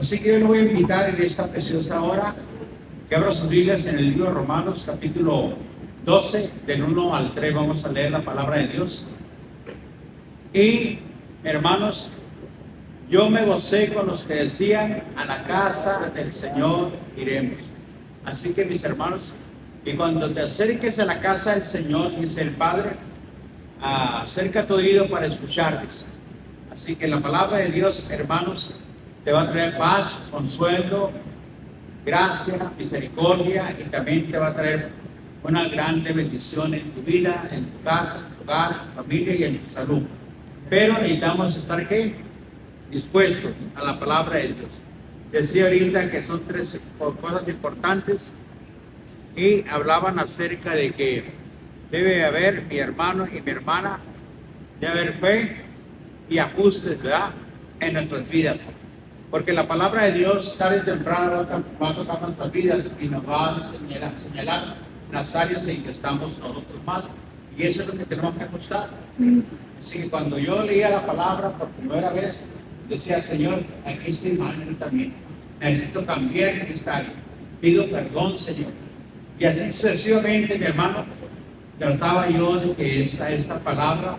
Así que yo le voy a invitar en esta preciosa hora que abra sus Biblias en el libro de Romanos, capítulo 12, del 1 al 3. Vamos a leer la palabra de Dios. Y, hermanos, yo me gocé con los que decían: a la casa del Señor iremos. Así que, mis hermanos, y cuando te acerques a la casa del Señor, dice el Padre, acerca tu oído para escucharles. Así que la palabra de Dios, hermanos, te va a traer paz, consuelo, gracia, misericordia, y también te va a traer una grande bendición en tu vida, en tu casa, en tu hogar, en tu familia y en tu salud. Pero necesitamos estar, ¿qué? Dispuestos a la palabra de Dios. Decía ahorita que son tres cosas importantes y hablaban acerca de que debe haber, mi hermano y mi hermana, debe haber fe y ajustes, ¿verdad?, en nuestras vidas. Porque la palabra de Dios tarde o temprano va a tocar nuestras vidas y nos va a señalar las áreas en que estamos nosotros mal. Y eso es lo que tenemos que ajustar. Así que cuando yo leía la palabra por primera vez, decía: Señor, aquí estoy mal yo también. Necesito cambiar en esta área. Pido perdón, Señor. Y así sucesivamente, mi hermano, trataba yo de que esta palabra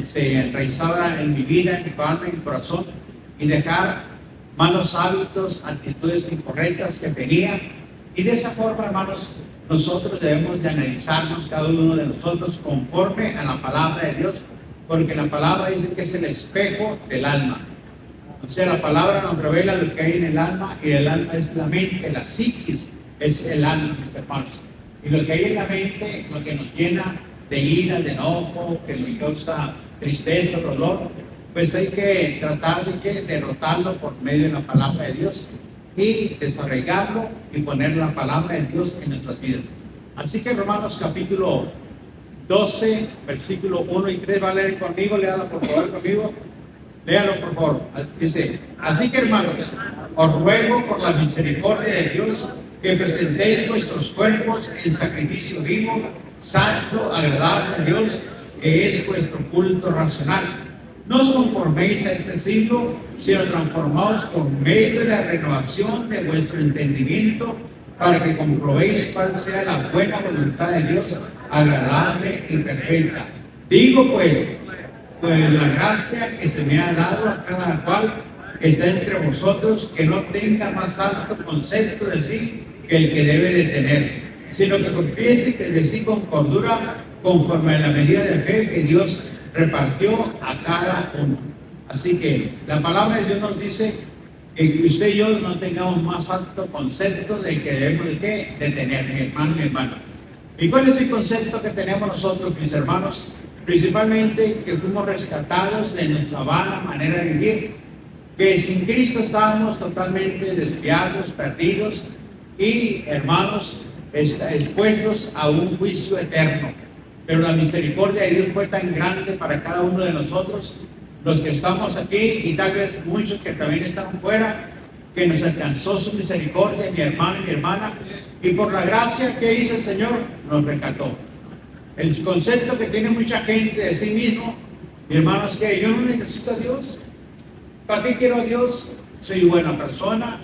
se enraizara en mi vida, en mi alma, en mi corazón, y dejar malos hábitos, actitudes incorrectas que tenía. Y de esa forma, hermanos, nosotros debemos de analizarnos, cada uno de nosotros, conforme a la palabra de Dios, porque la palabra dice que es el espejo del alma. O sea, la palabra nos revela lo que hay en el alma, y el alma es la mente, la psiquis es el alma, mis hermanos. Y lo que hay en la mente, lo que nos llena de ira, de enojo, que nos causa tristeza, dolor, pues hay que tratar de que derrotarlo por medio de la palabra de Dios y desarraigarlo y poner la palabra de Dios en nuestras vidas. Así que Romanos capítulo 12, versículo 1 y 3, ¿va a leer conmigo? Léalo por favor conmigo. Léalo por favor. Dice: así que, hermanos, os ruego por la misericordia de Dios que presentéis vuestros cuerpos en sacrificio vivo, santo, agradable a Dios, que es vuestro culto racional. No os conforméis a este siglo, sino transformaos por medio de la renovación de vuestro entendimiento, para que comprobéis cuál sea la buena voluntad de Dios, agradable y perfecta. Digo pues la gracia que se me ha dado a cada cual que está entre vosotros, que no tenga más alto concepto de sí que el que debe de tener, sino que confiese que de sí con cordura, conforme a la medida de fe que Dios repartió a cada uno. Así que la palabra de Dios nos dice que usted y yo no tengamos más alto concepto del que debemos de tener, mi hermano, mi hermana. ¿Y cuál es el concepto que tenemos nosotros, mis hermanos? Principalmente que fuimos rescatados de nuestra vana manera de vivir, que sin Cristo estábamos totalmente desviados, perdidos y, hermanos, expuestos a un juicio eterno. Pero la misericordia de Dios fue tan grande para cada uno de nosotros, los que estamos aquí y tal vez muchos que también están fuera, que nos alcanzó su misericordia, mi hermano y mi hermana, y por la gracia que hizo el Señor, nos rescató. El concepto que tiene mucha gente de sí mismo, mi hermano, es que yo no necesito a Dios. ¿Para qué quiero a Dios? Soy buena persona,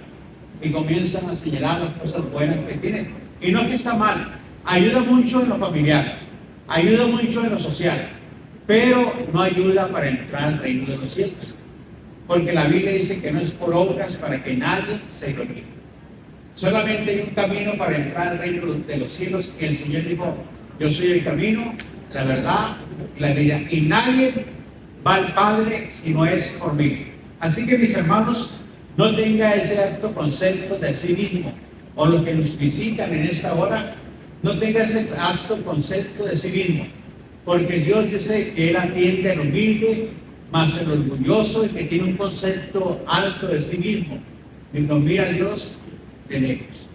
y comienzan a señalar las cosas buenas que tienen. Y no es que está mal, ayuda mucho en lo familiar, ayuda mucho en lo social, pero no ayuda para entrar al reino de los cielos. Porque la Biblia dice que no es por obras para que nadie se gloríe. Solamente hay un camino para entrar al reino de los cielos, y el Señor dijo: yo soy el camino, la verdad y la vida, y nadie va al Padre si no es por mí. Así que, mis hermanos, no tenga ese alto concepto de sí mismo, o los que nos visitan en esta hora, no tenga ese alto concepto de sí mismo, porque Dios dice que Él atiende al humilde, mas el orgulloso, el que tiene un concepto alto de sí mismo, y nos mira a Dios de lejos,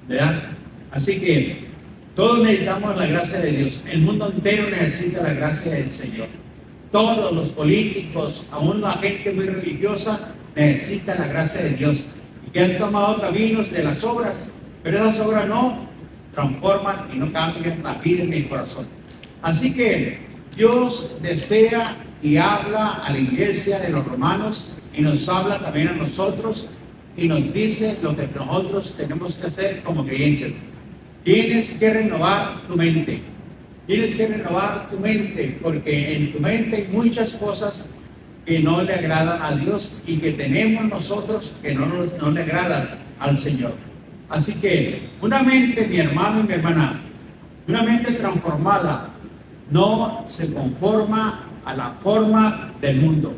¿verdad? Así que todos necesitamos la gracia de Dios. El mundo entero necesita la gracia del Señor. Todos los políticos, aún la gente muy religiosa, necesita la gracia de Dios, y que han tomado caminos de las obras, pero esas obras no transforman y no cambian la vida en el corazón. Así que Dios desea y habla a la iglesia de los romanos, y nos habla también a nosotros, y nos dice lo que nosotros tenemos que hacer como creyentes. Tienes que renovar tu mente. Tienes que renovar tu mente, porque en tu mente hay muchas cosas que no le agradan a Dios y que tenemos nosotros que no le agradan al Señor. Así que una mente, mi hermano y mi hermana, una mente transformada no se conforma a la forma del mundo.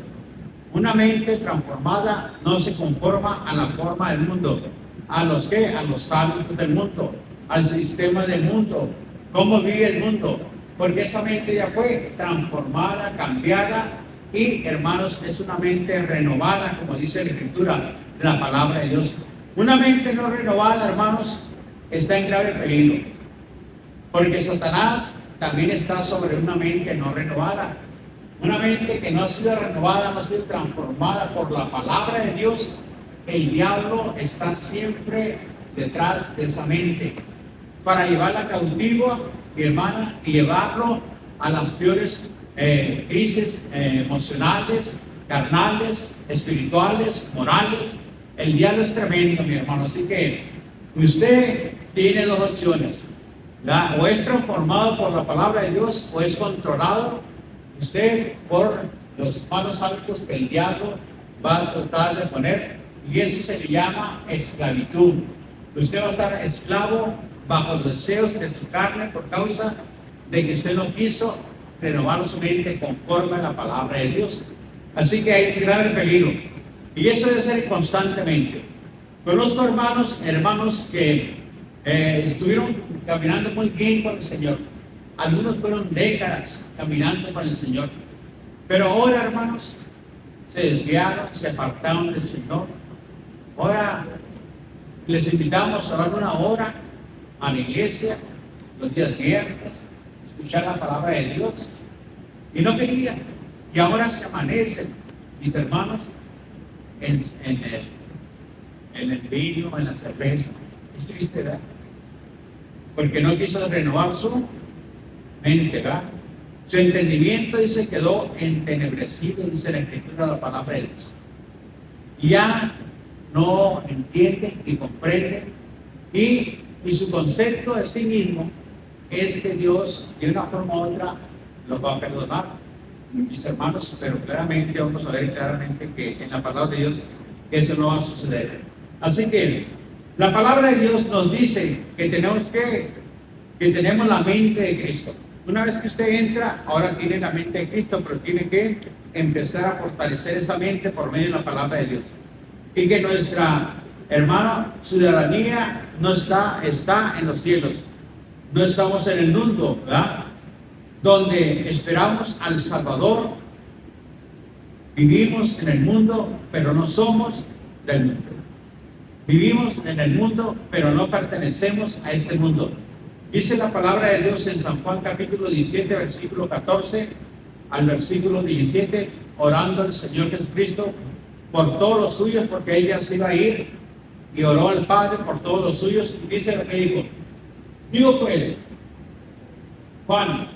Una mente transformada no se conforma a la forma del mundo. ¿A los qué? A los hábitos del mundo, al sistema del mundo, cómo vive el mundo. Porque esa mente ya fue transformada, cambiada y, hermanos, es una mente renovada, como dice la Escritura, la palabra de Dios. Una mente no renovada, hermanos, está en grave peligro. Porque Satanás también está sobre una mente no renovada. Una mente que no ha sido renovada, no ha sido transformada por la palabra de Dios. El diablo está siempre detrás de esa mente para llevarla cautiva, mi hermana, y llevarlo a las peores crisis emocionales, carnales, espirituales, morales. El diablo es tremendo, mi hermano. Así que usted tiene dos opciones. O es transformado por la palabra de Dios o es controlado usted por los malos hábitos que el diablo va a tratar de poner, y eso se le llama esclavitud. Usted va a estar esclavo bajo los deseos de su carne por causa de que usted no quiso renovar su mente conforme a la palabra de Dios. Así que hay un grave peligro, y eso debe ser constantemente. Conozco hermanos que estuvieron caminando muy bien con el Señor. Algunos fueron décadas caminando con el Señor, pero ahora, hermanos, se desviaron, se apartaron del Señor. Ahora les invitamos a orar una hora a la iglesia los días viernes, escuchar la palabra de Dios, y no querían. Y ahora se amanecen, mis hermanos, en el vino, en la cerveza. Es triste, ¿verdad? Porque no quiso renovar su mente, ¿verdad? Su entendimiento, dice, quedó entenebrecido, dice la Escritura, la palabra de Dios. Y ya no entiende ni comprende, y su concepto de sí mismo es que Dios, de una forma u otra, los va a perdonar, mis hermanos, pero claramente vamos a ver claramente que en la palabra de Dios eso no va a suceder. Así que la palabra de Dios nos dice que tenemos la mente de Cristo. Una vez que usted entra, ahora tiene la mente de Cristo, pero tiene que empezar a fortalecer esa mente por medio de la palabra de Dios. Y que nuestra, hermana, ciudadanía no está en los cielos. No estamos en el mundo, ¿verdad? Donde esperamos al Salvador. Vivimos en el mundo, pero no somos del mundo. Vivimos en el mundo, pero no pertenecemos a este mundo. Dice la palabra de Dios en San Juan capítulo 17, versículo 14 al versículo 17, orando al Señor Jesucristo por todos los suyos, porque ella se iba a ir, y oró al Padre por todos los suyos, y dice lo que dijo. Digo pues, Juan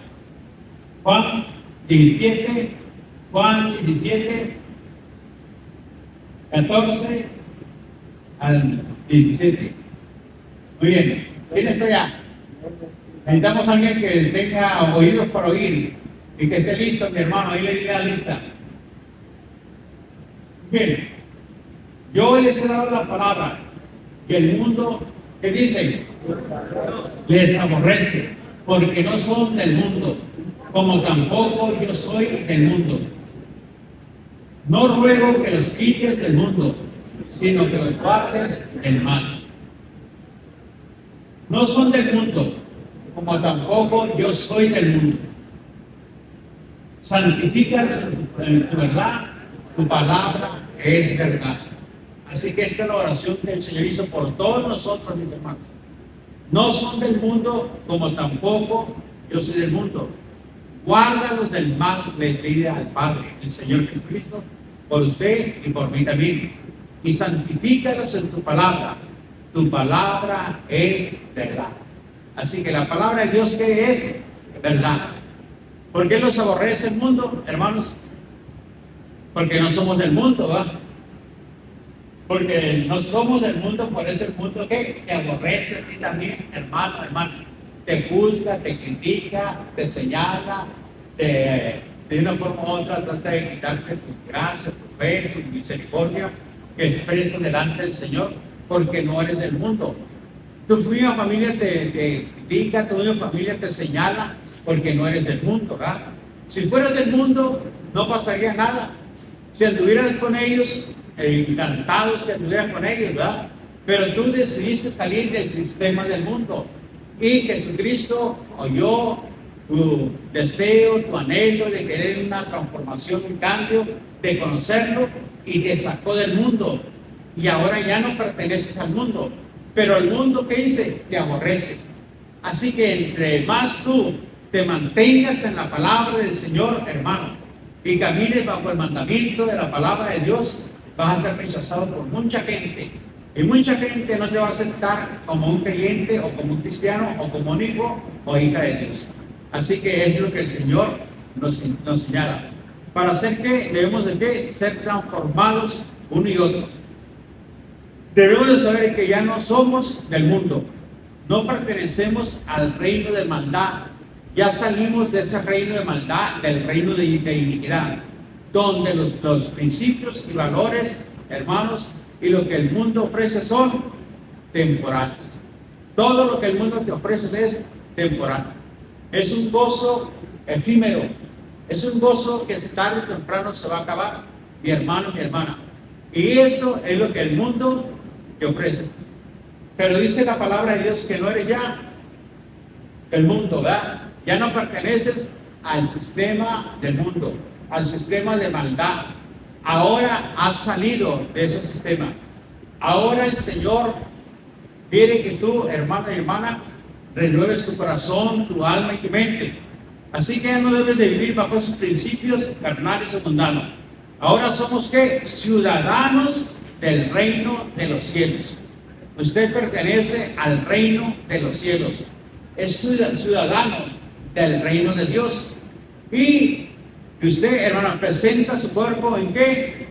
17, 14 al 17. Muy bien, ¿quién está allá? Necesitamos a alguien que tenga oídos para oír y que esté listo, mi hermano, ahí le diga la lista. Bien, yo les he dado la palabra y el mundo, ¿qué dicen? Les aborrece, porque no son del mundo, como tampoco yo soy del mundo. No ruego que los quites del mundo, sino que los guardes del mal. No son del mundo, como tampoco yo soy del mundo. Santifícalos en tu verdad, tu palabra es verdad. Así que esta es la oración que el Señor hizo por todos nosotros, mis hermanos. No son del mundo, como tampoco yo soy del mundo. Guárdalos del mal, le pide al Padre, el Señor Jesucristo, por usted y por mí también. Y santifícalos en tu palabra. Tu palabra es verdad. Así que la palabra de Dios, ¿qué es? Verdad. ¿Por qué los aborrece el mundo, hermanos? Porque no somos del mundo, ¿verdad? Porque no somos del mundo, por eso el mundo que te aborrece a ti también, hermano, hermano. Te juzga, te critica, te señala, de una forma u otra trata de quitarte tu gracia, tu fe, tu misericordia que expresas delante del Señor, porque no eres del mundo. Tu misma familia te critica, tu misma familia te señala, porque no eres del mundo, ¿verdad? Si fueras del mundo, no pasaría nada. Si anduvieras con ellos, encantados que anduvieras con ellos, ¿verdad? Pero tú decidiste salir del sistema del mundo. Y Jesucristo oyó tu deseo, tu anhelo de querer una transformación, un cambio, de conocerlo, y te sacó del mundo. Y ahora ya no perteneces al mundo. Pero el mundo, ¿qué dice? Te aborrece. Así que entre más tú te mantengas en la palabra del Señor, hermano, y camines bajo el mandamiento de la palabra de Dios, vas a ser rechazado por mucha gente. Y mucha gente no te va a aceptar como un creyente o como un cristiano o como un hijo o hija de Dios. Así que es lo que el Señor nos señala. Para hacer que debemos de qué? Ser transformados uno y otro. Debemos de saber que ya no somos del mundo. No pertenecemos al reino de maldad. Ya salimos de ese reino de maldad, del reino de iniquidad, donde los principios y valores, hermanos, y lo que el mundo ofrece son temporales. Todo lo que el mundo te ofrece es temporal. Es un gozo efímero. Es un gozo que tarde o temprano se va a acabar, mi hermano, mi hermana. Y eso es lo que el mundo te ofrece. Pero dice la palabra de Dios que no eres ya el mundo, ¿verdad? Ya no perteneces al sistema del mundo, al sistema de maldad. Ahora has salido de ese sistema. Ahora el Señor quiere que tú, hermano y hermana, renueves tu corazón, tu alma y tu mente. Así que ya no debes de vivir bajo sus principios carnales o mundanos. Ahora somos, ¿qué? Ciudadanos del reino de los cielos. Usted pertenece al reino de los cielos. Es ciudadano del reino de Dios. Y usted, hermano, presenta su cuerpo ¿en qué?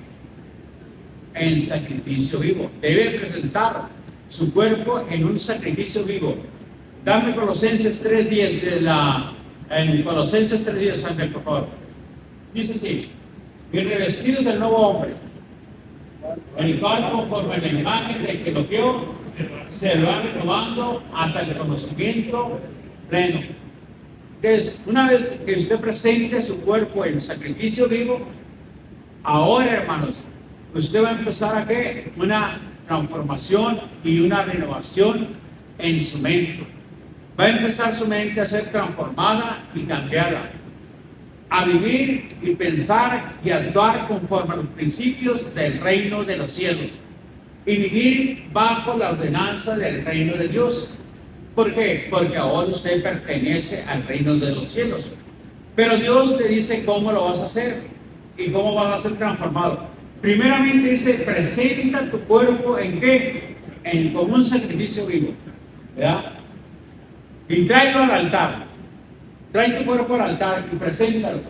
En sacrificio vivo. Debe presentar su cuerpo en un sacrificio vivo. Dame Colosenses 3:10 en Colosenses 3:10, Ángel, por favor. Dice así: y revestidos del nuevo hombre, el cual conforme a la imagen de que lo vio, se va renovando hasta el conocimiento pleno. Entonces, una vez que usted presente su cuerpo en sacrificio vivo, ahora, hermanos, usted va a empezar a ¿qué? Una transformación y una renovación en su mente. Va a empezar su mente a ser transformada y cambiada, a vivir y pensar y actuar conforme a los principios del reino de los cielos y vivir bajo la ordenanza del reino de Dios. ¿Por qué? Porque ahora usted pertenece al reino de los cielos. Pero Dios te dice cómo lo vas a hacer y cómo vas a ser transformado. Primeramente dice, presenta tu cuerpo ¿en qué? Como un sacrificio vivo, ¿verdad? Y tráelo al altar. Trae tu cuerpo al altar y preséntalo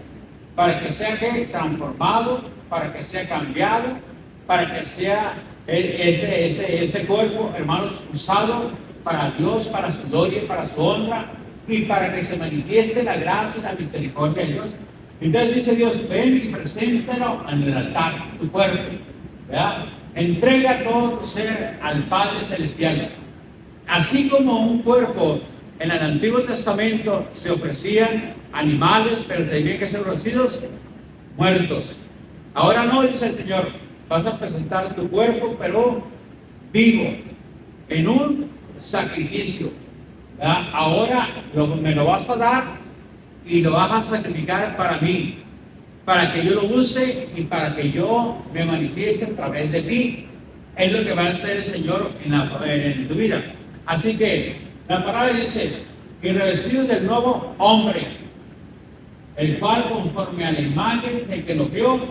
para que sea ¿qué? Transformado, para que sea cambiado, para que sea ese cuerpo, hermanos, usado para Dios, para su gloria, para su honra y para que se manifieste la gracia y la misericordia de Dios. Entonces dice Dios, ven y preséntalo en el altar, tu cuerpo, ¿verdad? Entrega todo tu ser al Padre Celestial. Así como un cuerpo en el Antiguo Testamento se ofrecían animales, pero tenían que ser ofrecidos muertos. Ahora no, dice el Señor, vas a presentar tu cuerpo, pero vivo, en un sacrificio. ¿Verdad? Ahora me lo vas a dar y lo vas a sacrificar para mí, para que yo lo use y para que yo me manifieste a través de ti. Es lo que va a hacer el Señor en tu vida. Así que la palabra dice, y revestidos del nuevo hombre, el cual conforme a la imagen del que lo vio,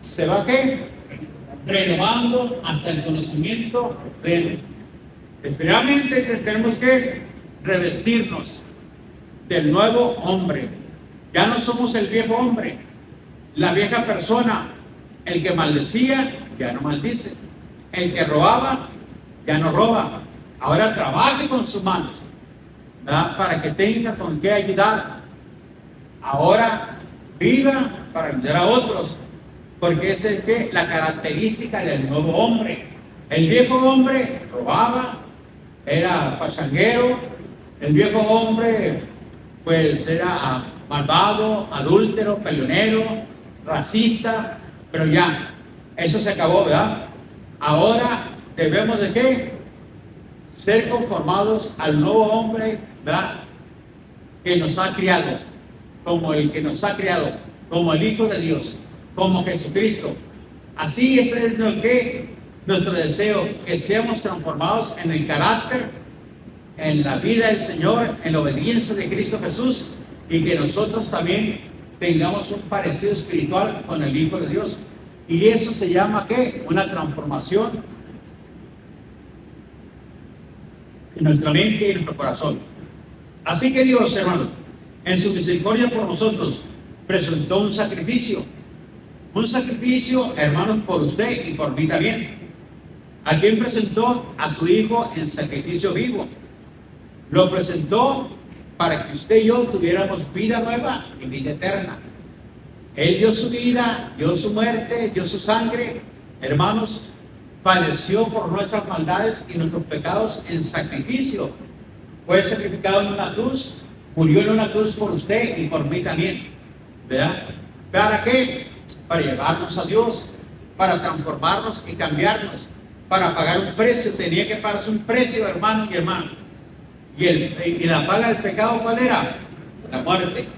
se va ¿qué? Renovando hasta el conocimiento pleno. Especialmente tenemos que revestirnos del nuevo hombre. Ya no somos el viejo hombre, la vieja persona. El que maldecía ya no maldice. el que robaba ya no roba, ahora trabaje con sus manos, ¿verdad? Para que tenga con qué ayudar. Ahora viva para ayudar a otros, porque esa es la característica del nuevo hombre. El viejo hombre robaba, era pachanguero, el viejo hombre pues era malvado, adúltero, peleonero, racista, pero ya, eso se acabó, ¿verdad? Ahora debemos de ¿qué? Ser conformados al nuevo hombre, ¿verdad? Que nos ha criado, como el que nos ha criado, como el Hijo de Dios, como Jesucristo. Así es lo que nuestro deseo, que seamos transformados en el carácter, en la vida del Señor, en la obediencia de Cristo Jesús, y que nosotros también tengamos un parecido espiritual con el Hijo de Dios. Y eso se llama ¿qué? Una transformación en nuestra mente y en nuestro corazón. Así que Dios, hermanos, en su misericordia por nosotros, presentó un sacrificio, hermanos, por usted y por mí también. ¿A quién presentó? A su Hijo en sacrificio vivo. Lo presentó para que usted y yo tuviéramos vida nueva y vida eterna. Él dio su vida, dio su muerte, dio su sangre, hermanos, padeció por nuestras maldades y nuestros pecados en sacrificio. Fue sacrificado en una cruz, murió en una cruz por usted y por mí también, ¿verdad? ¿Para qué? Para llevarnos a Dios, para transformarnos y cambiarnos, para pagar un precio. Tenía que pagarse un precio, hermano y hermano. Y la paga del pecado, ¿cuál era? La muerte.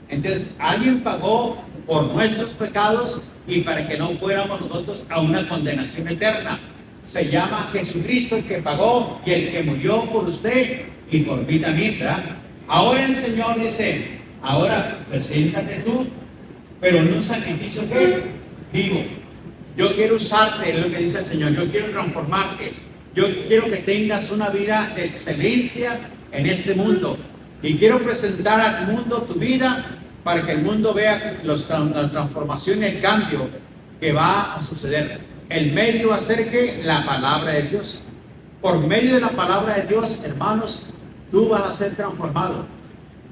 Entonces, alguien pagó por nuestros pecados y para que no fuéramos nosotros a una condenación eterna. Se llama Jesucristo el que pagó y el que murió por usted y por mí también, ¿verdad? Ahora el Señor dice, ahora preséntate tú, pero en un sacrificio ¿qué? Vivo. Yo quiero usarte, es lo que dice el Señor, yo quiero transformarte, yo quiero que tengas una vida de excelencia en este mundo y quiero presentar al mundo tu vida para que el mundo vea la transformación y el cambio que va a suceder. El medio va a ser que la palabra de Dios. Por medio de la palabra de Dios, hermanos, tú vas a ser transformado.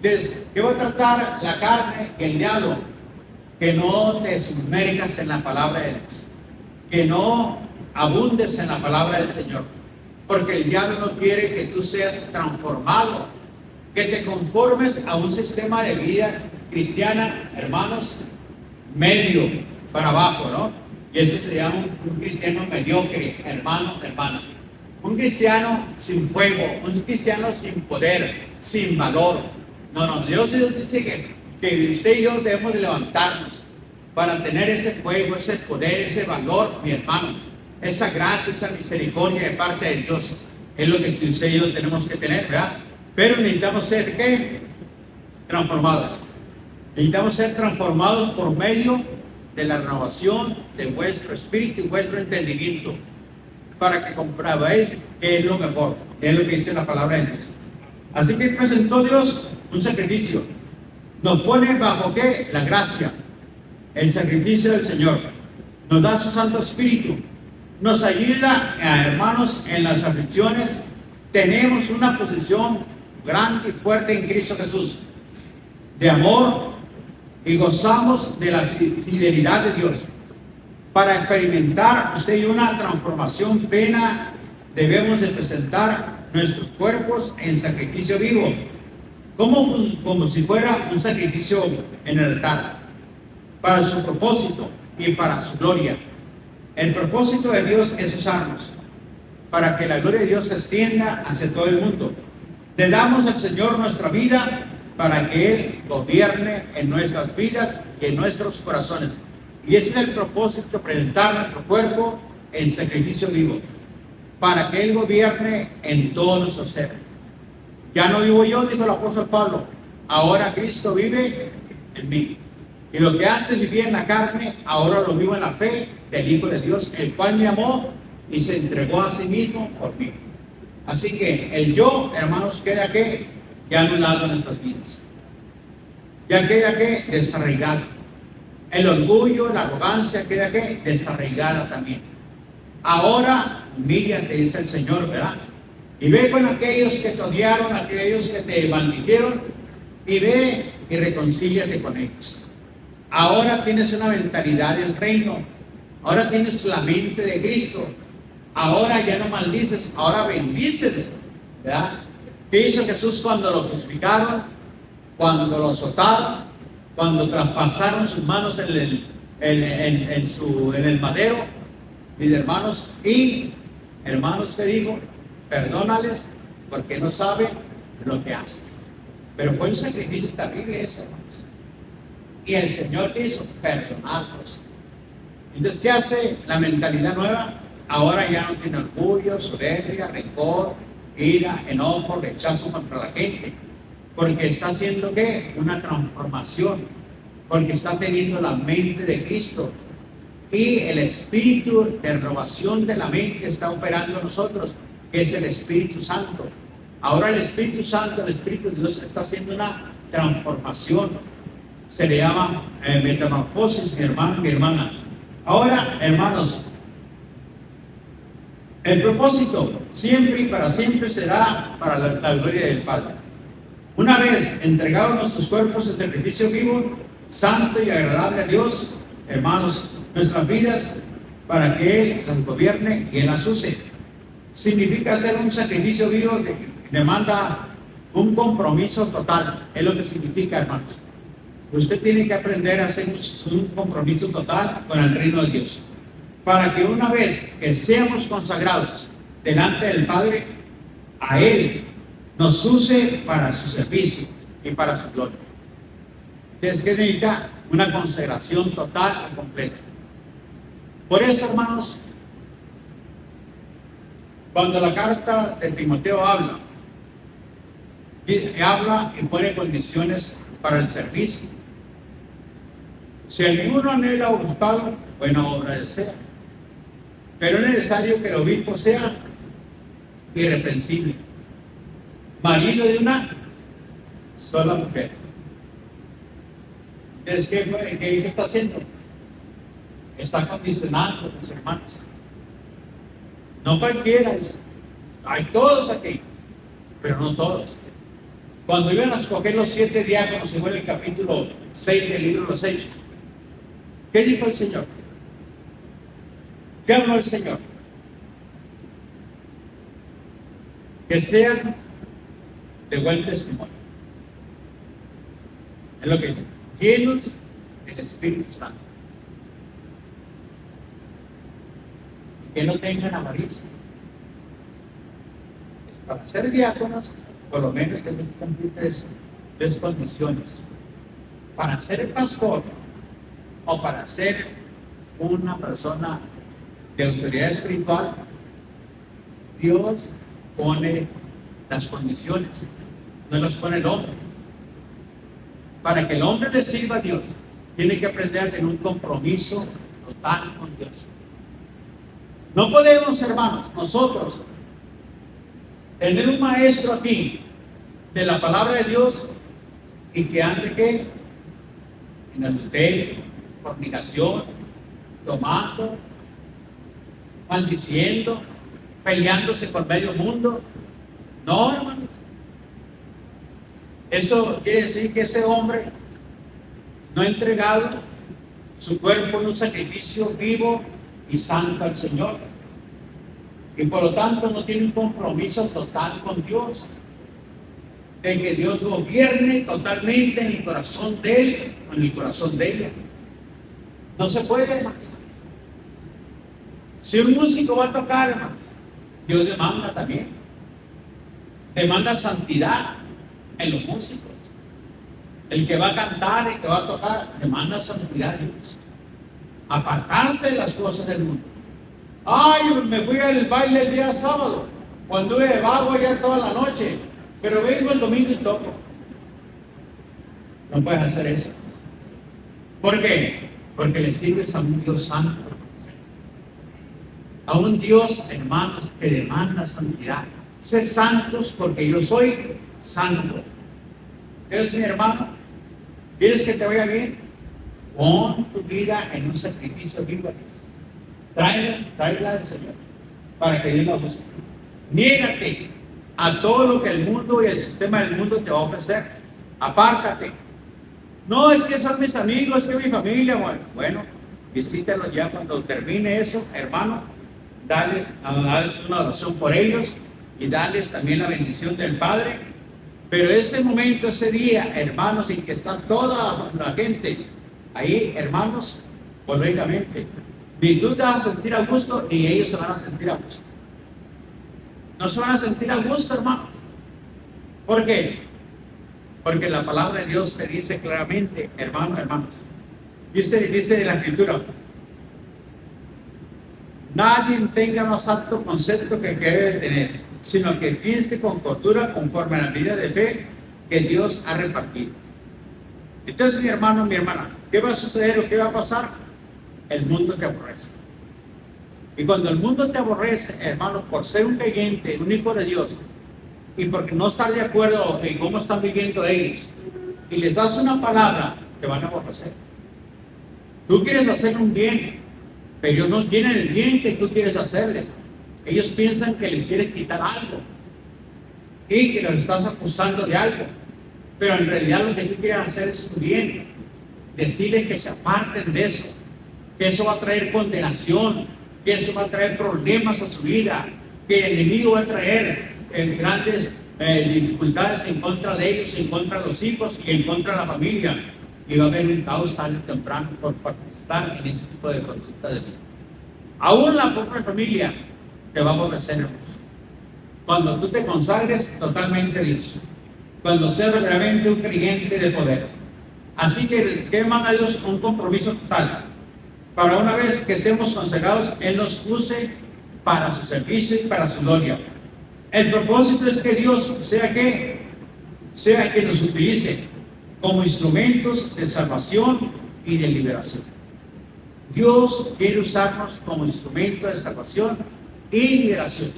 Entonces, ¿qué va a tratar la carne y el diablo? Que no te sumerjas en la palabra de Dios, que no abundes en la palabra del Señor, porque el diablo no quiere que tú seas transformado, que te conformes a un sistema de vida cristiana, hermanos, medio para abajo, ¿no? Y ese se llama un cristiano mediocre, hermano. Un cristiano sin fuego, un cristiano sin poder, sin valor. No, Dios dice que usted y yo debemos de levantarnos para tener ese fuego, ese poder, ese valor, mi hermano. Esa gracia, esa misericordia de parte de Dios. Es lo que usted y yo tenemos que tener, ¿verdad? Pero necesitamos ser, ¿qué? Transformados. Necesitamos ser transformados por medio de la renovación de vuestro espíritu y vuestro entendimiento, para que comprobéis que es lo mejor, que es lo que dice la palabra de Dios. Así que presentó Dios un sacrificio. Nos pone bajo ¿qué? La gracia, el sacrificio del Señor. Nos da su Santo Espíritu. Nos ayuda, hermanos, en las aflicciones. Tenemos una posición grande y fuerte en Cristo Jesús, de amor, y gozamos de la fidelidad de Dios. Para experimentar usted y una transformación plena, debemos de presentar nuestros cuerpos en sacrificio vivo, como si fuera un sacrificio en el altar, para su propósito y para su gloria. El propósito de Dios es usarnos para que la gloria de Dios se extienda hacia todo el mundo. Le damos al Señor nuestra vida para que Él gobierne en nuestras vidas y en nuestros corazones. Y ese es el propósito, presentar nuestro cuerpo en sacrificio vivo, para que Él gobierne en todo nuestro ser. Ya no vivo yo, dijo el apóstol Pablo, ahora Cristo vive en mí. Y lo que antes vivía en la carne, ahora lo vivo en la fe del Hijo de Dios, el cual me amó y se entregó a sí mismo por mí. Así que el yo, hermanos, queda que ya anulado en nuestras vidas. Ya queda que desarraigado. El orgullo, la arrogancia queda que desarraigada también. Ahora humíllate, dice el Señor, ¿verdad? Y ve con aquellos que te odiaron, aquellos que te maldijeron, y ve y reconcíliate con ellos. Ahora tienes una mentalidad del reino, ahora tienes la mente de Cristo, ahora ya no maldices, ahora bendices, ¿verdad? ¿Qué hizo Jesús cuando lo crucificaron? Cuando lo azotaron, cuando traspasaron sus manos en el madero, mis hermanos, y hermanos, te digo, perdónales porque no saben lo que hacen. Pero fue un sacrificio terrible ese, hermanos. Y el Señor hizo perdonarlos. Entonces, ¿qué hace la mentalidad nueva? Ahora ya no tiene orgullo, soberbia, rencor, ira, enojo, rechazo contra la gente. Porque está haciendo ¿qué? Una transformación. Porque está teniendo la mente de Cristo. Y el espíritu de renovación de la mente está operando en nosotros, que es el Espíritu Santo. Ahora el Espíritu Santo, el Espíritu de Dios está haciendo una transformación. Se le llama metamorfosis, mi hermano, mi hermana. Ahora, hermanos, el propósito siempre y para siempre será para la gloria del Padre. Una vez entregados nuestros cuerpos en sacrificio vivo, santo y agradable a Dios, hermanos, nuestras vidas para que Él las gobierne y Él las use. Significa hacer un sacrificio vivo que demanda un compromiso total. Es lo que significa, hermanos. Usted tiene que aprender a hacer un compromiso total con el reino de Dios. Para que una vez que seamos consagrados delante del Padre, a Él nos use para su servicio y para su gloria. Entonces, ¿qué necesita? Una consagración total y completa. Por eso, hermanos, cuando la carta de Timoteo habla y pone condiciones para el servicio. Si alguno anhela obispado, buena obra desea. Pero es necesario que el obispo sea irreprensible, marido de una sola mujer. Entonces, ¿qué está haciendo? Está condicionando a los hermanos. No cualquiera, hay todos aquí, pero no todos. Cuando iban a escoger los 7 diáconos, según el capítulo 6 del libro de los Hechos, ¿qué dijo el Señor? ¿Qué habló el Señor? Que sean de buen testimonio. Es lo que dice, llenos del Espíritu Santo. Que no tengan avaricia. Para ser diáconos, por lo menos que cumplir tres condiciones. Para ser pastor o para ser una persona de autoridad espiritual, Dios pone las condiciones, no las pone el hombre. Para que el hombre le sirva a Dios, tiene que aprender a tener un compromiso total con Dios. No podemos, hermanos, nosotros tener un maestro aquí de la palabra de Dios y que ande ¿qué? En adulterio, fornicación, tomando, maldiciendo, peleándose por medio mundo. No, hermano. Eso quiere decir que ese hombre no ha entregado su cuerpo en un sacrificio vivo y santo al Señor, y por lo tanto no tiene un compromiso total con Dios, de que Dios gobierne totalmente en el corazón de él, en el corazón de ella. No se puede, hermano. Si un músico va a tocar, hermano, Dios demanda también, demanda santidad en los músicos. El que va a cantar, el que va a tocar, demanda santidad de Dios. Apartarse de las cosas del mundo. Ay, me fui al baile el día sábado, cuando anduve de vago allá toda la noche, pero vengo el domingo y toco. No puedes hacer eso. ¿Por qué? Porque le sirves a un Dios santo, a un Dios, hermanos, que demanda santidad. Sé santos porque yo soy santo. Entonces, mi hermano, ¿quieres que te vaya bien? Pon tu vida en un sacrificio vivo a Dios. tráela al Señor para que Dios la use. Niégate a todo lo que el mundo y el sistema del mundo te va a ofrecer. Apártate. No, es que son mis amigos, es que mi familia. Bueno, visítalos ya cuando termine eso, hermano. Dales una oración por ellos y dales también la bendición del Padre. Pero ese momento, ese día, hermanos, en que está toda la gente ahí, hermanos, pues lógicamente, ni tú te vas a sentir a gusto, ni ellos se van a sentir a gusto. No se van a sentir a gusto, hermanos. ¿Por qué? Porque la palabra de Dios te dice claramente, hermanos, dice la Escritura, nadie tenga más alto concepto que debe tener, sino que piense con cordura conforme a la medida de fe que Dios ha repartido. Entonces, mi hermano, mi hermana, ¿qué va a suceder o qué va a pasar? El mundo te aborrece. Y cuando el mundo te aborrece, hermano, por ser un creyente, un hijo de Dios, y porque no estar de acuerdo en cómo están viviendo ellos, y les das una palabra, te van a aborrecer. Tú quieres hacer un bien, pero ellos no tienen el bien que tú quieres hacerles. Ellos piensan que les quieres quitar algo y que los estás acusando de algo, pero en realidad lo que tú quieres hacer es un bien. Decirles que se aparten de eso, que eso va a traer condenación, que eso va a traer problemas a su vida, que el enemigo va a traer grandes dificultades en contra de ellos, en contra de los hijos y en contra de la familia. Y va a haber un caos tarde o temprano por participar en ese tipo de conducta de vida. Aún la propia familia te va a aborrecer, hermanos. Cuando tú te consagres totalmente a Dios, cuando seas verdaderamente un creyente de poder. Así que manda a Dios un compromiso total, para una vez que seamos consagrados, Él nos use para su servicio y para su gloria. El propósito es que Dios sea que nos utilice como instrumentos de salvación y de liberación. Dios quiere usarnos como instrumento de salvación y liberación.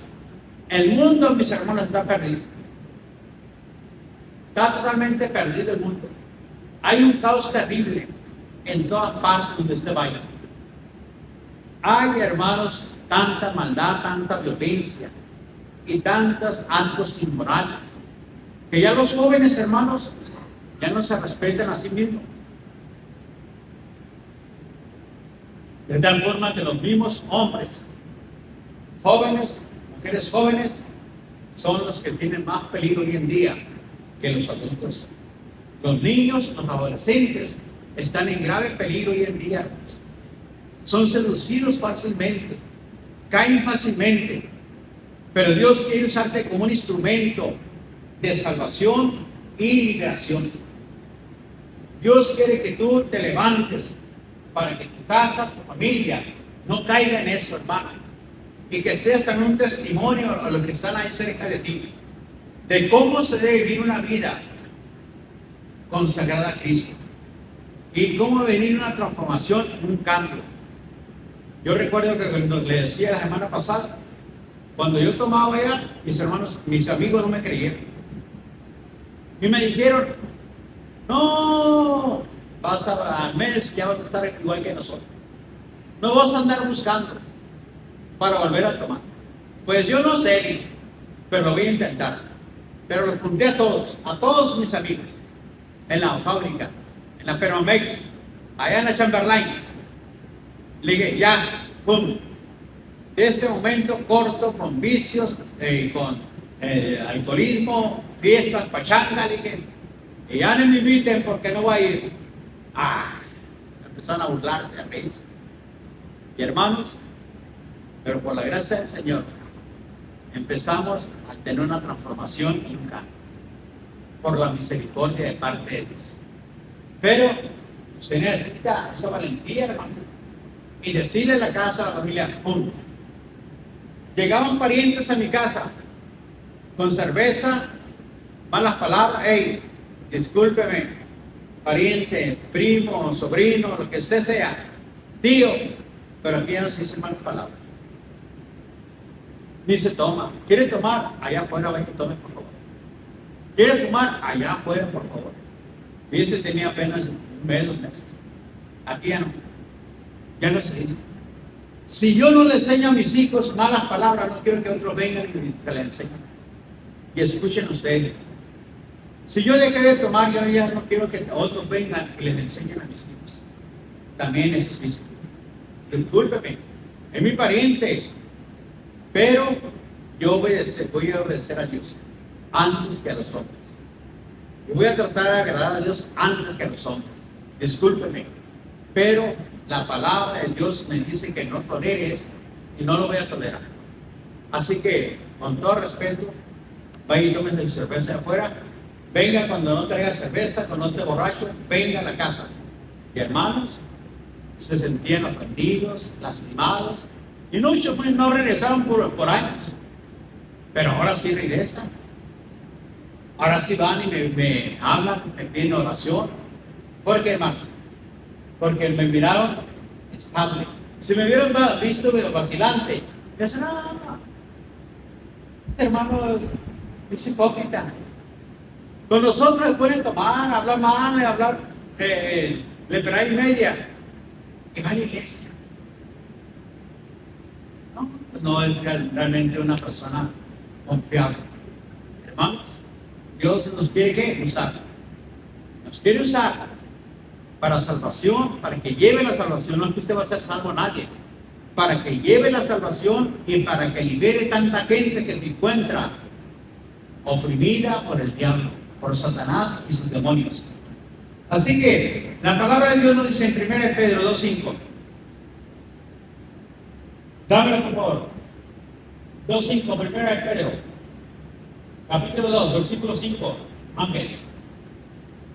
El mundo, mis hermanos, está perdido. Está totalmente perdido el mundo. Hay un caos terrible en todas partes donde usted vaya. Hay, hermanos, tanta maldad, tanta violencia y tantos actos inmorales que ya los jóvenes, hermanos, ya no se respetan a sí mismos. De tal forma que los mismos hombres, jóvenes, mujeres jóvenes, son los que tienen más peligro hoy en día que los adultos. Los niños, los adolescentes, están en grave peligro hoy en día. Son seducidos fácilmente, caen fácilmente, pero Dios quiere usarte como un instrumento de salvación y liberación. Dios quiere que tú te levantes para que tu casa, tu familia, no caiga en eso, hermano, y que seas también un testimonio a los que están ahí cerca de ti, de cómo se debe vivir una vida consagrada a Cristo y cómo venir una transformación, un cambio. Yo recuerdo que cuando le decía la semana pasada, cuando yo tomaba ya, mis amigos no me creyeron y me dijeron, no, al mes ya vas a estar igual que nosotros, no vas a andar buscando para volver a tomar. Pues yo no sé, pero lo voy a intentar. Pero los junté a todos mis amigos, en la fábrica, en la Peromex, allá en la Chamberlain. Le dije, ya, pum, de este momento corto con vicios, con alcoholismo, fiestas, pachanga, le dije, y ya no me inviten porque no voy a ir. Empezaron a burlarse, a reírse. Y hermanos, pero por la gracia del Señor, empezamos a tener una transformación y un cambio, por la misericordia de parte de Dios. Pero usted necesita esa valentía, hermano, y decirle a la casa, a la familia, punto. Llegaban parientes a mi casa con cerveza, malas palabras, hey, discúlpeme, pariente, primo, sobrino, lo que usted sea, tío, pero aquí ya no se dicen malas palabras. Ni se toma. ¿Quiere tomar? Allá afuera, vaya y tome, por favor. ¿Quiere fumar? Allá afuera, por favor. Y ese tenía apenas un mes, 2 meses. Aquí ya no se dice. Si yo no le enseño a mis hijos malas palabras, no quiero que otros vengan y que le enseñen. Y escuchen ustedes. Si yo dejé de tomar, yo ya no quiero que otros vengan y les enseñen a mis hijos. También eso es mis hijos. Discúlpeme, es mi pariente, pero yo voy a obedecer a Dios antes que a los hombres. Y voy a tratar de agradar a Dios antes que a los hombres. Discúlpeme, pero la palabra de Dios me dice que no toleres y no lo voy a tolerar. Así que, con todo respeto, vaya y tomen su cerveza de afuera. Venga cuando no traiga cerveza, cuando no esté borracho, venga a la casa. Y hermanos, se sentían ofendidos, lastimados, y muchos pues, no regresaron por años. Pero ahora sí regresan. Ahora sí van y me hablan, me piden oración. ¿Por qué, hermanos? Porque me miraron estable. Si me vieron visto vacilante, yo decía, no, este hermano es hipócrita. Con nosotros se pueden tomar, hablar mal, hablar lepera y media, y va a la iglesia. No es realmente una persona confiable. Hermanos, Dios nos quiere ¿qué? Usar. Nos quiere usar para salvación, para que lleve la salvación. No es que usted va a ser salvo a nadie. Para que lleve la salvación y para que libere tanta gente que se encuentra oprimida por el diablo, por Satanás y sus demonios. Así que la palabra de Dios nos dice en 1 Pedro 2:5. Dámelo por favor. 2:5, 1 Pedro. Capítulo 2, versículo 5. Amén.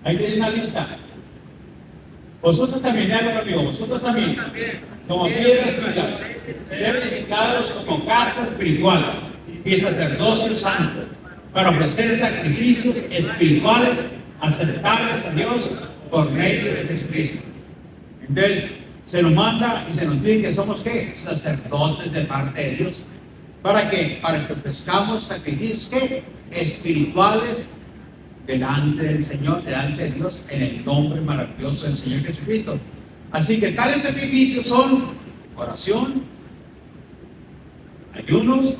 Ahí tienen una lista. Vosotros también, ya conmigo, vosotros también, como piedras espirituales, ser edificados como casa espiritual y sacerdocio santo, para ofrecer sacrificios espirituales aceptables a Dios por medio de Jesucristo. Entonces, se nos manda y se nos pide que somos ¿qué? Sacerdotes de parte de Dios. ¿Para qué? Para que ofrezcamos sacrificios ¿qué? Espirituales delante del Señor, delante de Dios, en el nombre maravilloso del Señor Jesucristo. Así que tales sacrificios son oración, ayunos,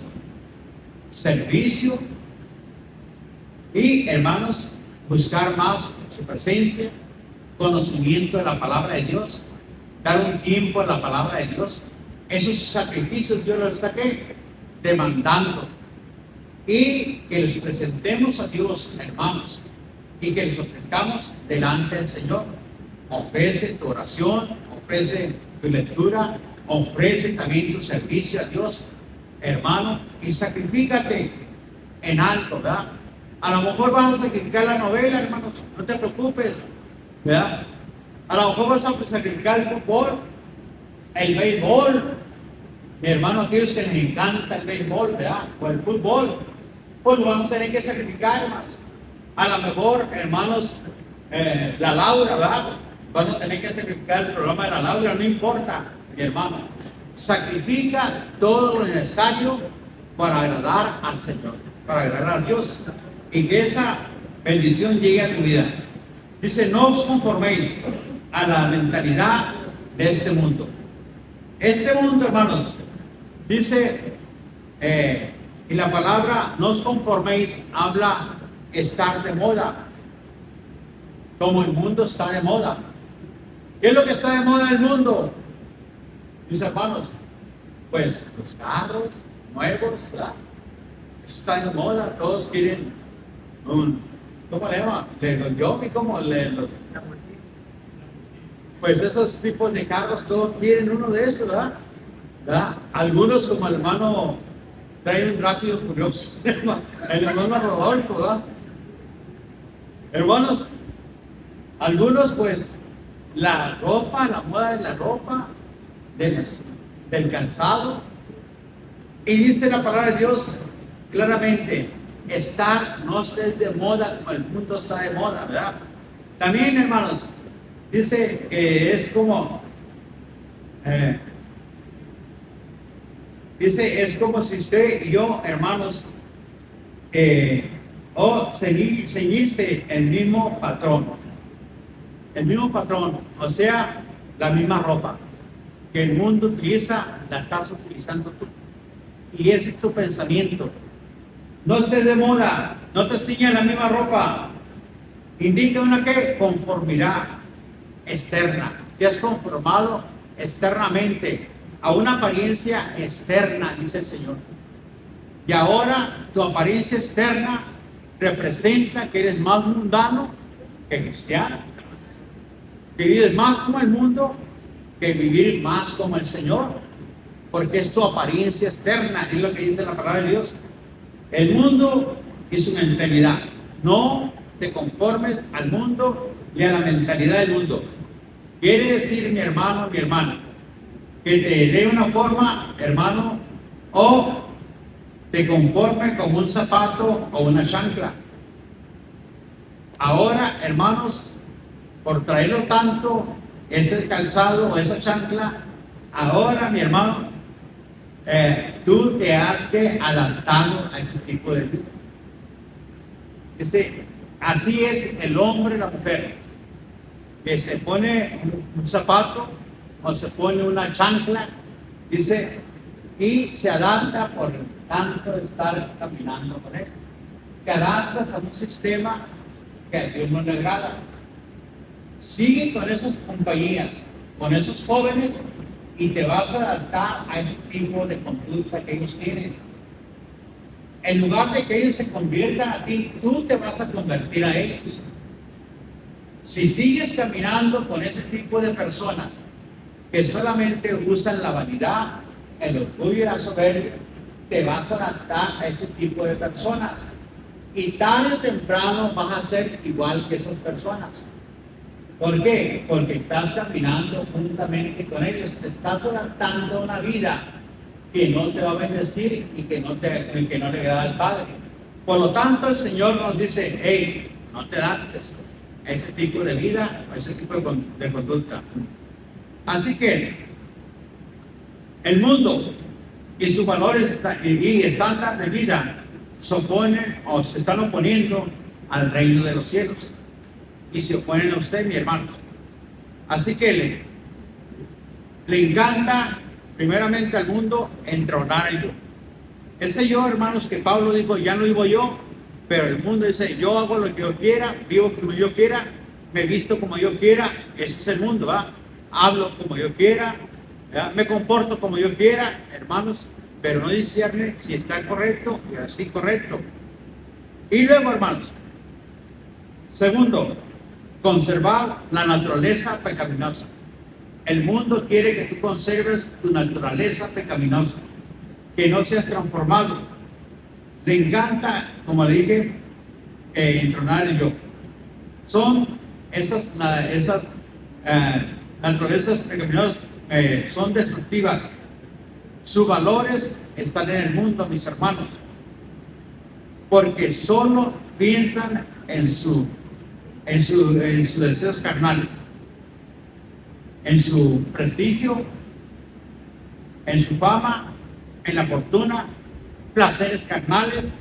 servicio y, hermanos, buscar más su presencia, conocimiento de la palabra de Dios, dar un tiempo a la palabra de Dios. Esos sacrificios Dios los está ¿qué? Demandando. Y que los presentemos a Dios, hermanos, y que los ofrezcamos delante del Señor. Ofrece tu oración, ofrece tu lectura, ofrece también tu servicio a Dios, hermano, y sacrifícate en alto, ¿verdad? A lo mejor vas a sacrificar la novela, hermano, no te preocupes, ¿verdad? A lo mejor vas a sacrificar el fútbol, el béisbol. Mi hermano, aquellos que les encanta el béisbol, ¿verdad? O el fútbol, pues lo van a tener que sacrificar, hermanos. A lo mejor, hermanos, la Laura, ¿verdad? Van a tener que sacrificar el programa de la Laura, no importa, mi hermano. Sacrifica todo lo necesario para agradar al Señor, para agradar a Dios, y que esa bendición llegue a tu vida. Dice, no os conforméis a la mentalidad de este mundo. Este mundo, hermanos, dice, y la palabra no os conforméis habla estar de moda, como el mundo está de moda. ¿Qué es lo que está de moda en el mundo? Mis hermanos, pues los carros nuevos, ¿verdad? Está de moda, todos quieren ¿cómo le llama? Los yogi, ¿cómo los? Pues esos tipos de carros, todos quieren uno de esos, ¿verdad? ¿Verdad? Algunos, como el hermano, traen un Rápido Furioso, el hermano Rodolfo, ¿verdad? Hermanos, algunos, pues, la ropa, la moda de la ropa, del calzado, y dice la palabra de Dios claramente, no estés de moda como el mundo está de moda, ¿verdad? También, hermanos, dice que es como, es como si usted y yo, hermanos, o ceñirse el mismo patrón, o sea, la misma ropa. que el mundo utiliza, la estás utilizando tú. Y ese es tu pensamiento. No estés de moda, no te ciñas la misma ropa. Indica una ¿qué? Conformidad externa. Te has conformado externamente a una apariencia externa, dice el Señor. Y ahora tu apariencia externa representa que eres más mundano que cristiano, que vives más como el mundo que vivir más como el Señor, porque es tu apariencia externa, es lo que dice la palabra de Dios. El mundo y su mentalidad. No te conformes al mundo y a la mentalidad del mundo. Quiere decir, mi hermano, mi hermana, que te dé una forma, hermano, o te conforme con un zapato o una chancla. Ahora, hermanos, por traerlo tanto, ese calzado o esa chancla, ahora, mi hermano, tú te has que adaptado a ese tipo de vida. Así es el hombre y la mujer, que se pone un zapato o se pone una chancla, dice, y se adapta por tanto de estar caminando con él. Te adaptas a un sistema que a Dios no le agrada. Sigue con esas compañías, con esos jóvenes, y te vas a adaptar a ese tipo de conducta que ellos tienen. En lugar de que ellos se conviertan a ti, tú te vas a convertir a ellos. Si sigues caminando con ese tipo de personas que solamente usan la vanidad, el orgullo y la soberbia, te vas a adaptar a ese tipo de personas. Y tarde o temprano vas a ser igual que esas personas. ¿Por qué? Porque estás caminando juntamente con ellos, te estás adaptando a una vida que no te va a bendecir y que no le agrada al Padre. Por lo tanto, el Señor nos dice, hey, no te adaptes a ese tipo de vida, a ese tipo de conducta. Así que el mundo y sus valores y estándar de vida se oponen o se están oponiendo al reino de los cielos y se oponen a usted, mi hermano. Así que le encanta primeramente al mundo entronar el yo. Ese yo, hermanos, que Pablo dijo, ya no vivo yo, pero el mundo dice, yo hago lo que yo quiera, vivo como yo quiera, me visto como yo quiera. Ese es el mundo, ¿va? Hablo como yo quiera, ¿verdad? Me comporto como yo quiera, hermanos, pero no discierne si está correcto y así correcto. Y luego, hermanos, segundo, conservar la naturaleza pecaminosa. El mundo quiere que tú conserves tu naturaleza pecaminosa, que no seas transformado. Le encanta, como le dije, entronar el yo. Son esas naturalezas pecaminosas, son destructivas. Sus valores están en el mundo, mis hermanos, porque solo piensan en sus deseos carnales, en su prestigio, en su fama, en la fortuna, placeres carnales,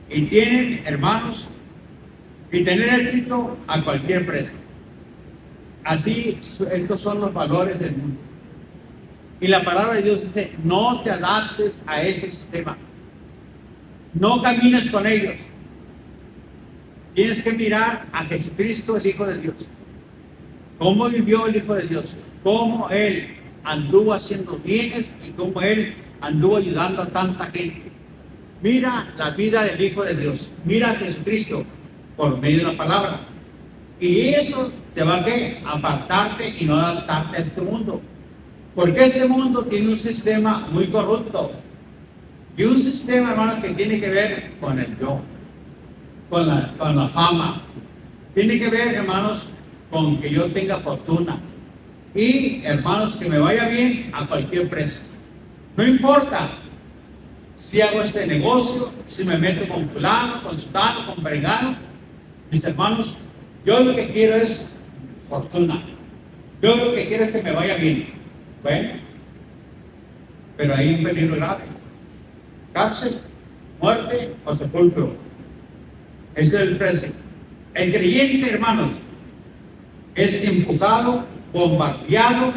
y tienen, hermanos, y tener éxito a cualquier precio. Así, estos son los valores del mundo. Y la palabra de Dios dice, no te adaptes a ese sistema. No camines con ellos. Tienes que mirar a Jesucristo, el Hijo de Dios. ¿Cómo vivió el Hijo de Dios? Cómo Él anduvo haciendo bienes y cómo Él anduvo ayudando a tanta gente. Mira la vida del Hijo de Dios. Mira a Jesucristo por medio de la palabra. Y eso te va a apartarte y no adaptarte a este mundo. Porque este mundo tiene un sistema muy corrupto. Y un sistema, hermanos, que tiene que ver con el yo, con la fama. Tiene que ver, hermanos, con que yo tenga fortuna. Y, hermanos, que me vaya bien a cualquier precio. No importa si hago este negocio, si me meto con fulano, con sutano, con perengano. Mis hermanos, yo lo que quiero es fortuna. Yo lo que quiero es que me vaya bien. Bueno, pero hay un peligro grave: cárcel, muerte o sepulcro. Ese es el precio. El creyente, hermanos, es empujado, bombardeado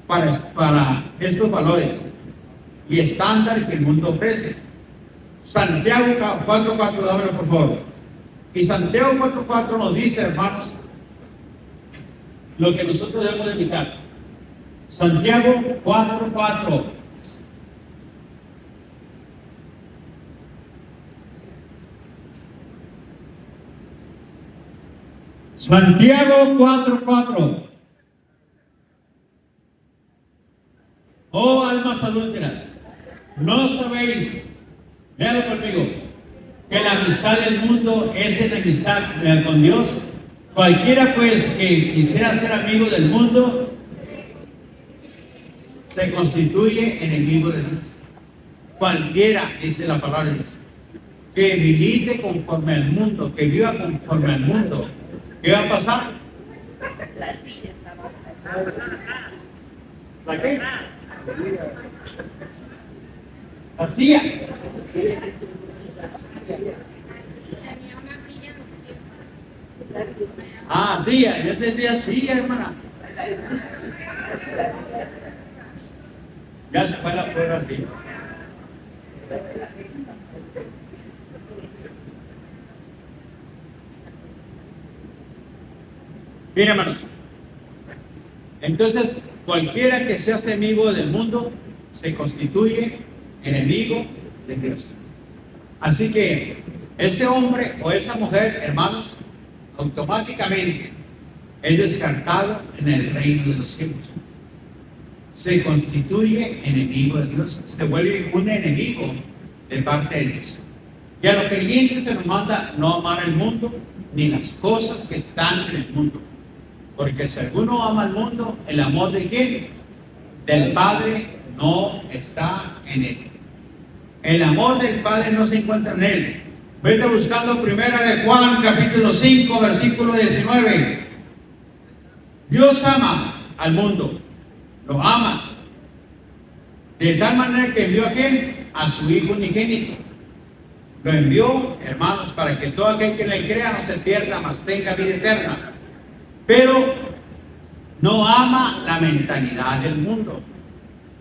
para estos valores y estándar que el mundo ofrece. Santiago 4:4, dámelo por favor. Y Santiago 4:4 nos dice, hermanos, lo que nosotros debemos evitar. Santiago 4:4. Santiago 4:4. Oh almas adúlteras, ¿no sabéis, véanlo conmigo, que la amistad del mundo es enemistad con Dios? Cualquiera pues que quisiera ser amigo del mundo se constituye enemigo de Dios. Cualquiera, dice la palabra de Dios, que milite conforme al mundo, que viva conforme al mundo, ¿qué va a pasar? La silla está baja. ¿La qué? La silla. Ah, tía, yo tendría silla, hermana. Ya se fue la prueba, tía. Bien, hermanos. Entonces, cualquiera que se hace enemigo del mundo se constituye enemigo de Dios. Así que ese hombre o esa mujer, hermanos, automáticamente es descartado en el reino de los cielos. Se constituye enemigo de Dios, se vuelve un enemigo de parte de Dios. Y a los creyentes se nos manda no amar el mundo ni las cosas que están en el mundo. Porque si alguno ama al mundo, ¿el amor de quién? Del Padre no está en él. El amor del Padre no se encuentra en él. Vete buscando primera de Juan, capítulo 5, versículo 19. Dios ama al mundo, lo ama. De tal manera que envió a quién? A su Hijo unigénito. Lo envió, hermanos, para que todo aquel que le crea no se pierda, mas tenga vida eterna. Pero no ama la mentalidad del mundo.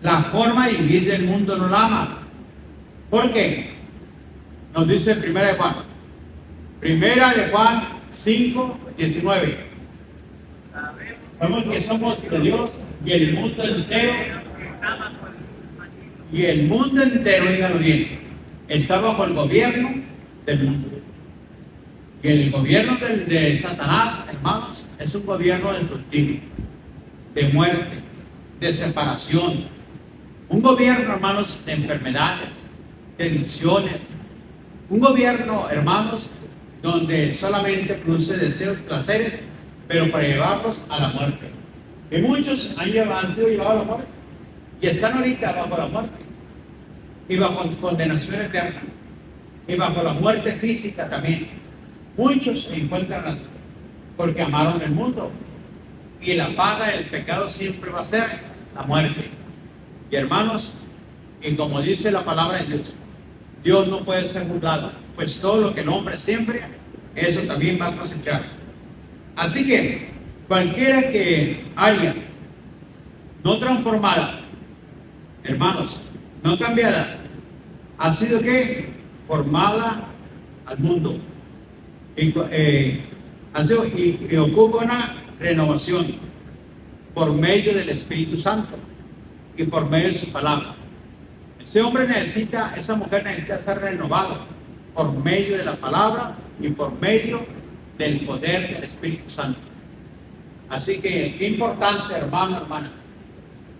La forma de vivir del mundo no la ama. ¿Por qué? Nos dice Primera de Juan. Primera de Juan 5, 19. Sabemos que somos de Dios y el mundo entero. Y el mundo entero, díganlo bien, está bajo el gobierno del mundo. Y el gobierno de Satanás, hermanos, es un gobierno destructivo, de muerte, de separación. Un gobierno, hermanos, de enfermedades, de adicciones. Un gobierno, hermanos, donde solamente produce deseos, placeres, pero para llevarlos a la muerte. Y muchos han sido llevados a la muerte y están ahorita bajo la muerte y bajo condenación eterna y bajo la muerte física también. Muchos se encuentran así porque amaron el mundo y la paga del pecado siempre va a ser la muerte. Y hermanos, y como dice la palabra de Dios, Dios no puede ser burlado, pues todo lo que el hombre siembra, eso también va a cosechar. Así que cualquiera que haya no transformada, hermanos, no cambiada, ha sido que formada al mundo y ocupa una renovación por medio del Espíritu Santo y por medio de su palabra. Ese hombre necesita, esa mujer necesita ser renovada por medio de la palabra y por medio del poder del Espíritu Santo. Así que qué importante, hermano, hermana,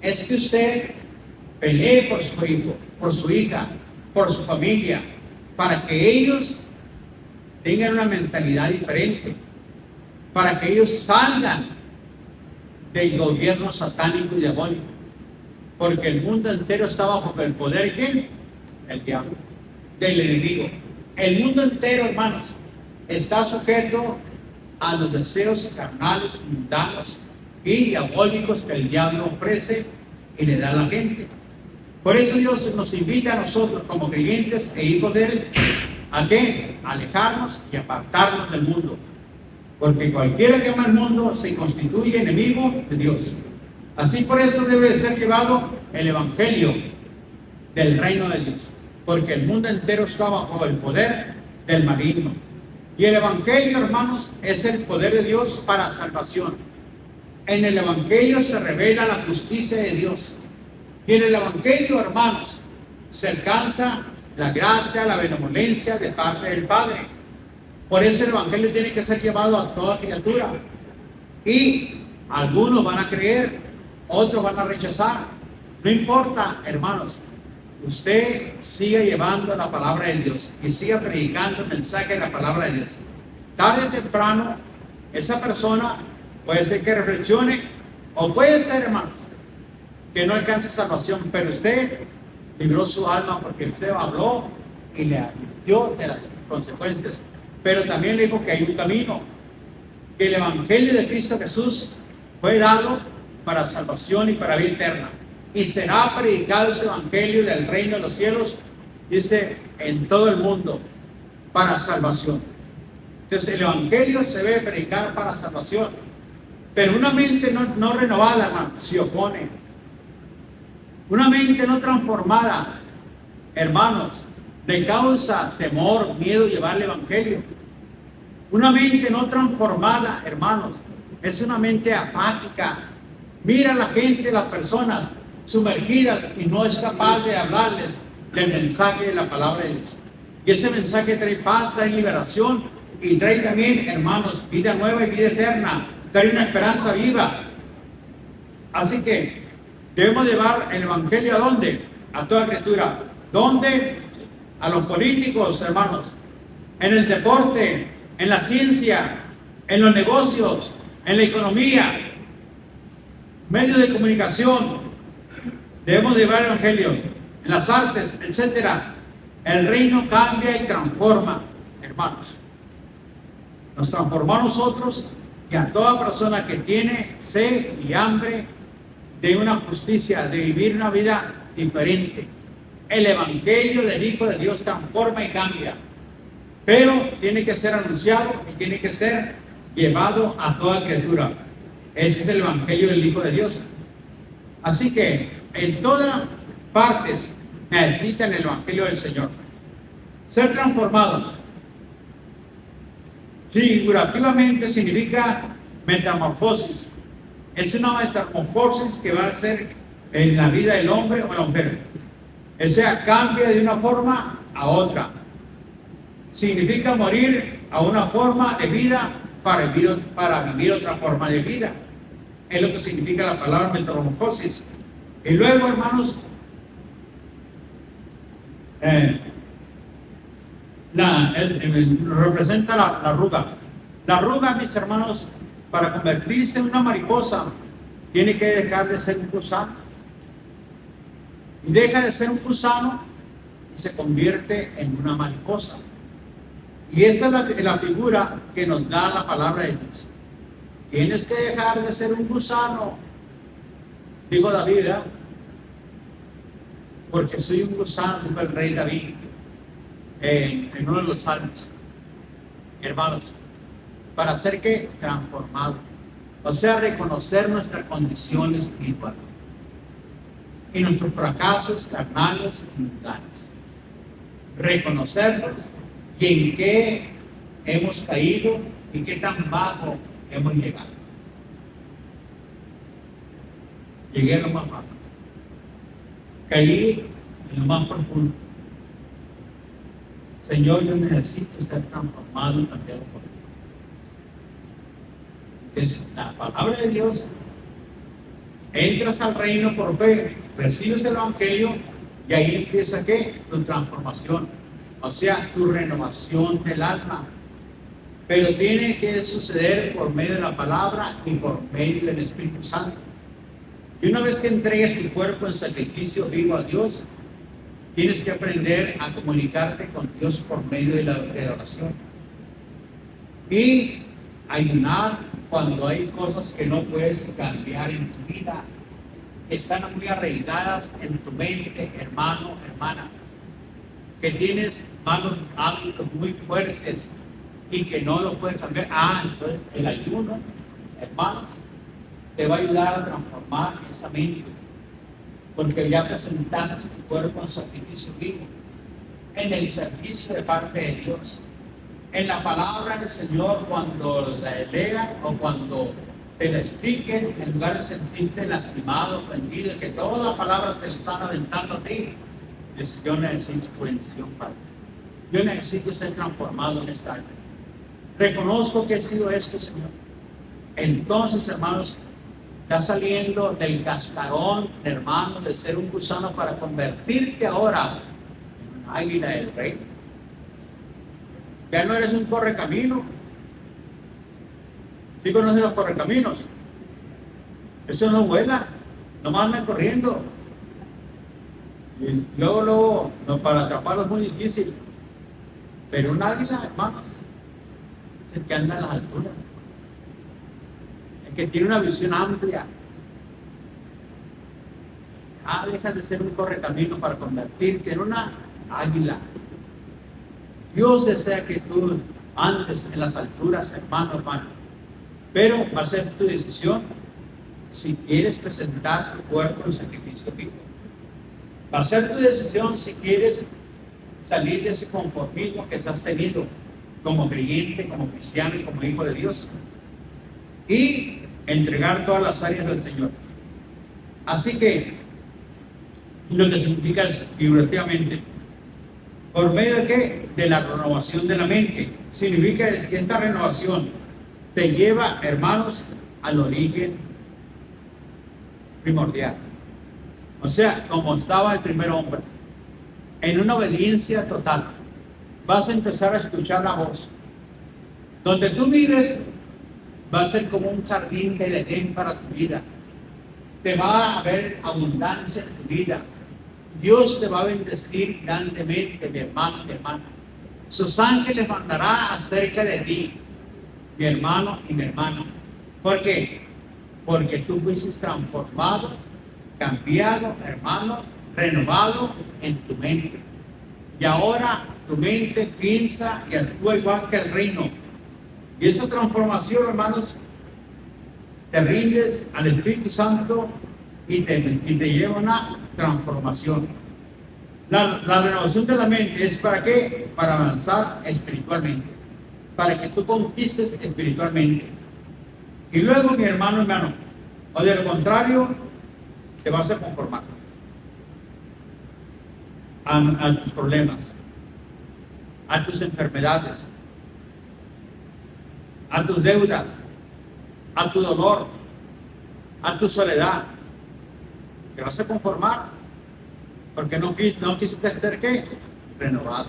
es que usted pelee por su hijo, por su hija, por su familia, para que ellos tengan una mentalidad diferente, para que ellos salgan del gobierno satánico y diabólico, porque el mundo entero está bajo el poder de ¿quién? El diablo, del enemigo. El mundo entero, hermanos, está sujeto a los deseos carnales, mundanos y diabólicos que el diablo ofrece y le da a la gente. Por eso Dios nos invita a nosotros como creyentes e hijos de Él, ¿a qué? A alejarnos y apartarnos del mundo. Porque cualquiera que ama el mundo se constituye enemigo de Dios. Así por eso debe de ser llevado el evangelio del reino de Dios, porque el mundo entero está bajo el poder del maligno. Y el evangelio, hermanos, es el poder de Dios para salvación. En el evangelio se revela la justicia de Dios. Y en el evangelio, hermanos, se alcanza la gracia, la benevolencia de parte del Padre. Por eso el evangelio tiene que ser llevado a toda criatura. Y algunos van a creer, otros van a rechazar. No importa, hermanos, usted siga llevando la palabra de Dios y siga predicando el mensaje de la palabra de Dios. Tarde o temprano, esa persona puede ser que reflexione, o puede ser, hermanos, que no alcance salvación, pero usted libró su alma porque usted habló y le advirtió de las consecuencias. Pero también le dijo que hay un camino, que el evangelio de Cristo Jesús fue dado para salvación y para vida eterna. Y será predicado ese evangelio del reino de los cielos, dice, en todo el mundo, para salvación. Entonces el evangelio se debe predicar para salvación. Pero una mente no renovada, hermano, se opone. Una mente no transformada, hermanos, le causa temor, miedo llevar el evangelio. Una mente no transformada, hermanos, es una mente apática. Mira a la gente, las personas sumergidas y no es capaz de hablarles del mensaje de la palabra de Dios. Y ese mensaje trae paz, trae liberación y trae también, hermanos, vida nueva y vida eterna. Trae una esperanza viva. Así que debemos llevar el evangelio ¿a dónde? A toda criatura. ¿Dónde? A los políticos, hermanos, en el deporte, en la ciencia, en los negocios, en la economía, medios de comunicación. Debemos llevar el evangelio en las artes, etcétera. El reino cambia y transforma, hermanos. Nos transforma a nosotros y a toda persona que tiene sed y hambre de una justicia, de vivir una vida diferente. El evangelio del Hijo de Dios transforma y cambia, pero tiene que ser anunciado y tiene que ser llevado a toda criatura. Ese es el evangelio del Hijo de Dios. Así que en todas partes necesitan el evangelio del Señor. Ser transformados figurativamente significa metamorfosis. Es una metamorfosis que va a ser en la vida del hombre o la mujer. O sea, cambia de una forma a otra. Significa morir a una forma de vida para vivir otra forma de vida. Es lo que significa la palabra metamorfosis. Y luego, hermanos, representa la arruga. La arruga, mis hermanos, para convertirse en una mariposa, tiene que dejar de ser un gusano. Y deja de ser un gusano y se convierte en una mariposa. Y esa es la figura que nos da la palabra de Dios. Tienes que dejar de ser un gusano, digo la vida, porque soy un gusano, dijo el rey David en uno de los salmos. Hermanos, para ser que transformado, o sea, reconocer nuestra condición espiritual y nuestros fracasos carnales y mundanos, reconocerlos y en qué hemos caído y qué tan bajo hemos llegado. Llegué a lo más bajo, caí en lo más profundo. Señor, yo necesito ser transformado y cambiado por ti. Entonces, la palabra de Dios, entras al reino por fe, recibes el evangelio y ahí empieza ¿qué? Tu transformación, o sea, tu renovación del alma. Pero tiene que suceder por medio de la palabra y por medio del Espíritu Santo. Y una vez que entregues tu cuerpo en sacrificio vivo a Dios, tienes que aprender a comunicarte con Dios por medio de la oración. Y ayunar cuando hay cosas que no puedes cambiar en tu vida, están muy arraigadas en tu mente, hermano, hermana, que tienes malos hábitos muy fuertes y que no lo puedes cambiar. Entonces el ayuno, hermanos, te va a ayudar a transformar esa mente, porque ya presentaste tu cuerpo en sacrificio vivo, en el servicio de parte de Dios, en la palabra del Señor, cuando la lean o cuando te la expliquen, en lugar de sentirte lastimado, ofendido, que todas las palabras te están aventando a ti, dices, yo necesito tu bendición, Padre. Yo necesito ser transformado en esta área. Reconozco que he sido esto, Señor. Entonces, hermanos, está saliendo del cascarón, hermano, de ser un gusano para convertirte ahora en un águila del rey. Ya no eres un correcamino. ¿Sí conoces los correcaminos? Eso no vuela, nomás andan corriendo. Y luego, no, para atraparlo es muy difícil. Pero un águila, hermanos, es el que anda a las alturas. El que tiene una visión amplia. Dejas de ser un correcamino para convertirte en una águila. Dios desea que tú andes en las alturas, hermano. Pero va a ser tu decisión si quieres presentar tu cuerpo en sacrificio vivo. Va a ser tu decisión si quieres salir de ese conformismo que estás teniendo como creyente, como cristiano y como hijo de Dios. Y entregar todas las áreas del Señor. Así que, lo que significa es, figurativamente, ¿por medio de qué? De la renovación de la mente. Significa que esta renovación te lleva, hermanos, al origen primordial. O sea, como estaba el primer hombre, en una obediencia total. Vas a empezar a escuchar la voz. Donde tú vives, va a ser como un jardín del Edén para tu vida. Te va a haber abundancia en tu vida. Dios te va a bendecir grandemente, mi hermano, mi hermana. Sus ángeles mandará acerca de ti, mi hermano y mi hermana. ¿Por qué? Porque tú fuiste transformado, cambiado, hermano, renovado en tu mente. Y ahora tu mente piensa y actúa igual que el reino. Y esa transformación, hermanos, te rindes al Espíritu Santo y te lleva a una transformación. La renovación de la mente es ¿para qué? Para avanzar espiritualmente, para que tú conquistes espiritualmente. Y luego, mi hermano, o de lo contrario, te vas a conformar a tus problemas, a tus enfermedades, a tus deudas, a tu dolor, a tu soledad. Te vas a conformar porque no quisiste ser ¿qué? Renovado.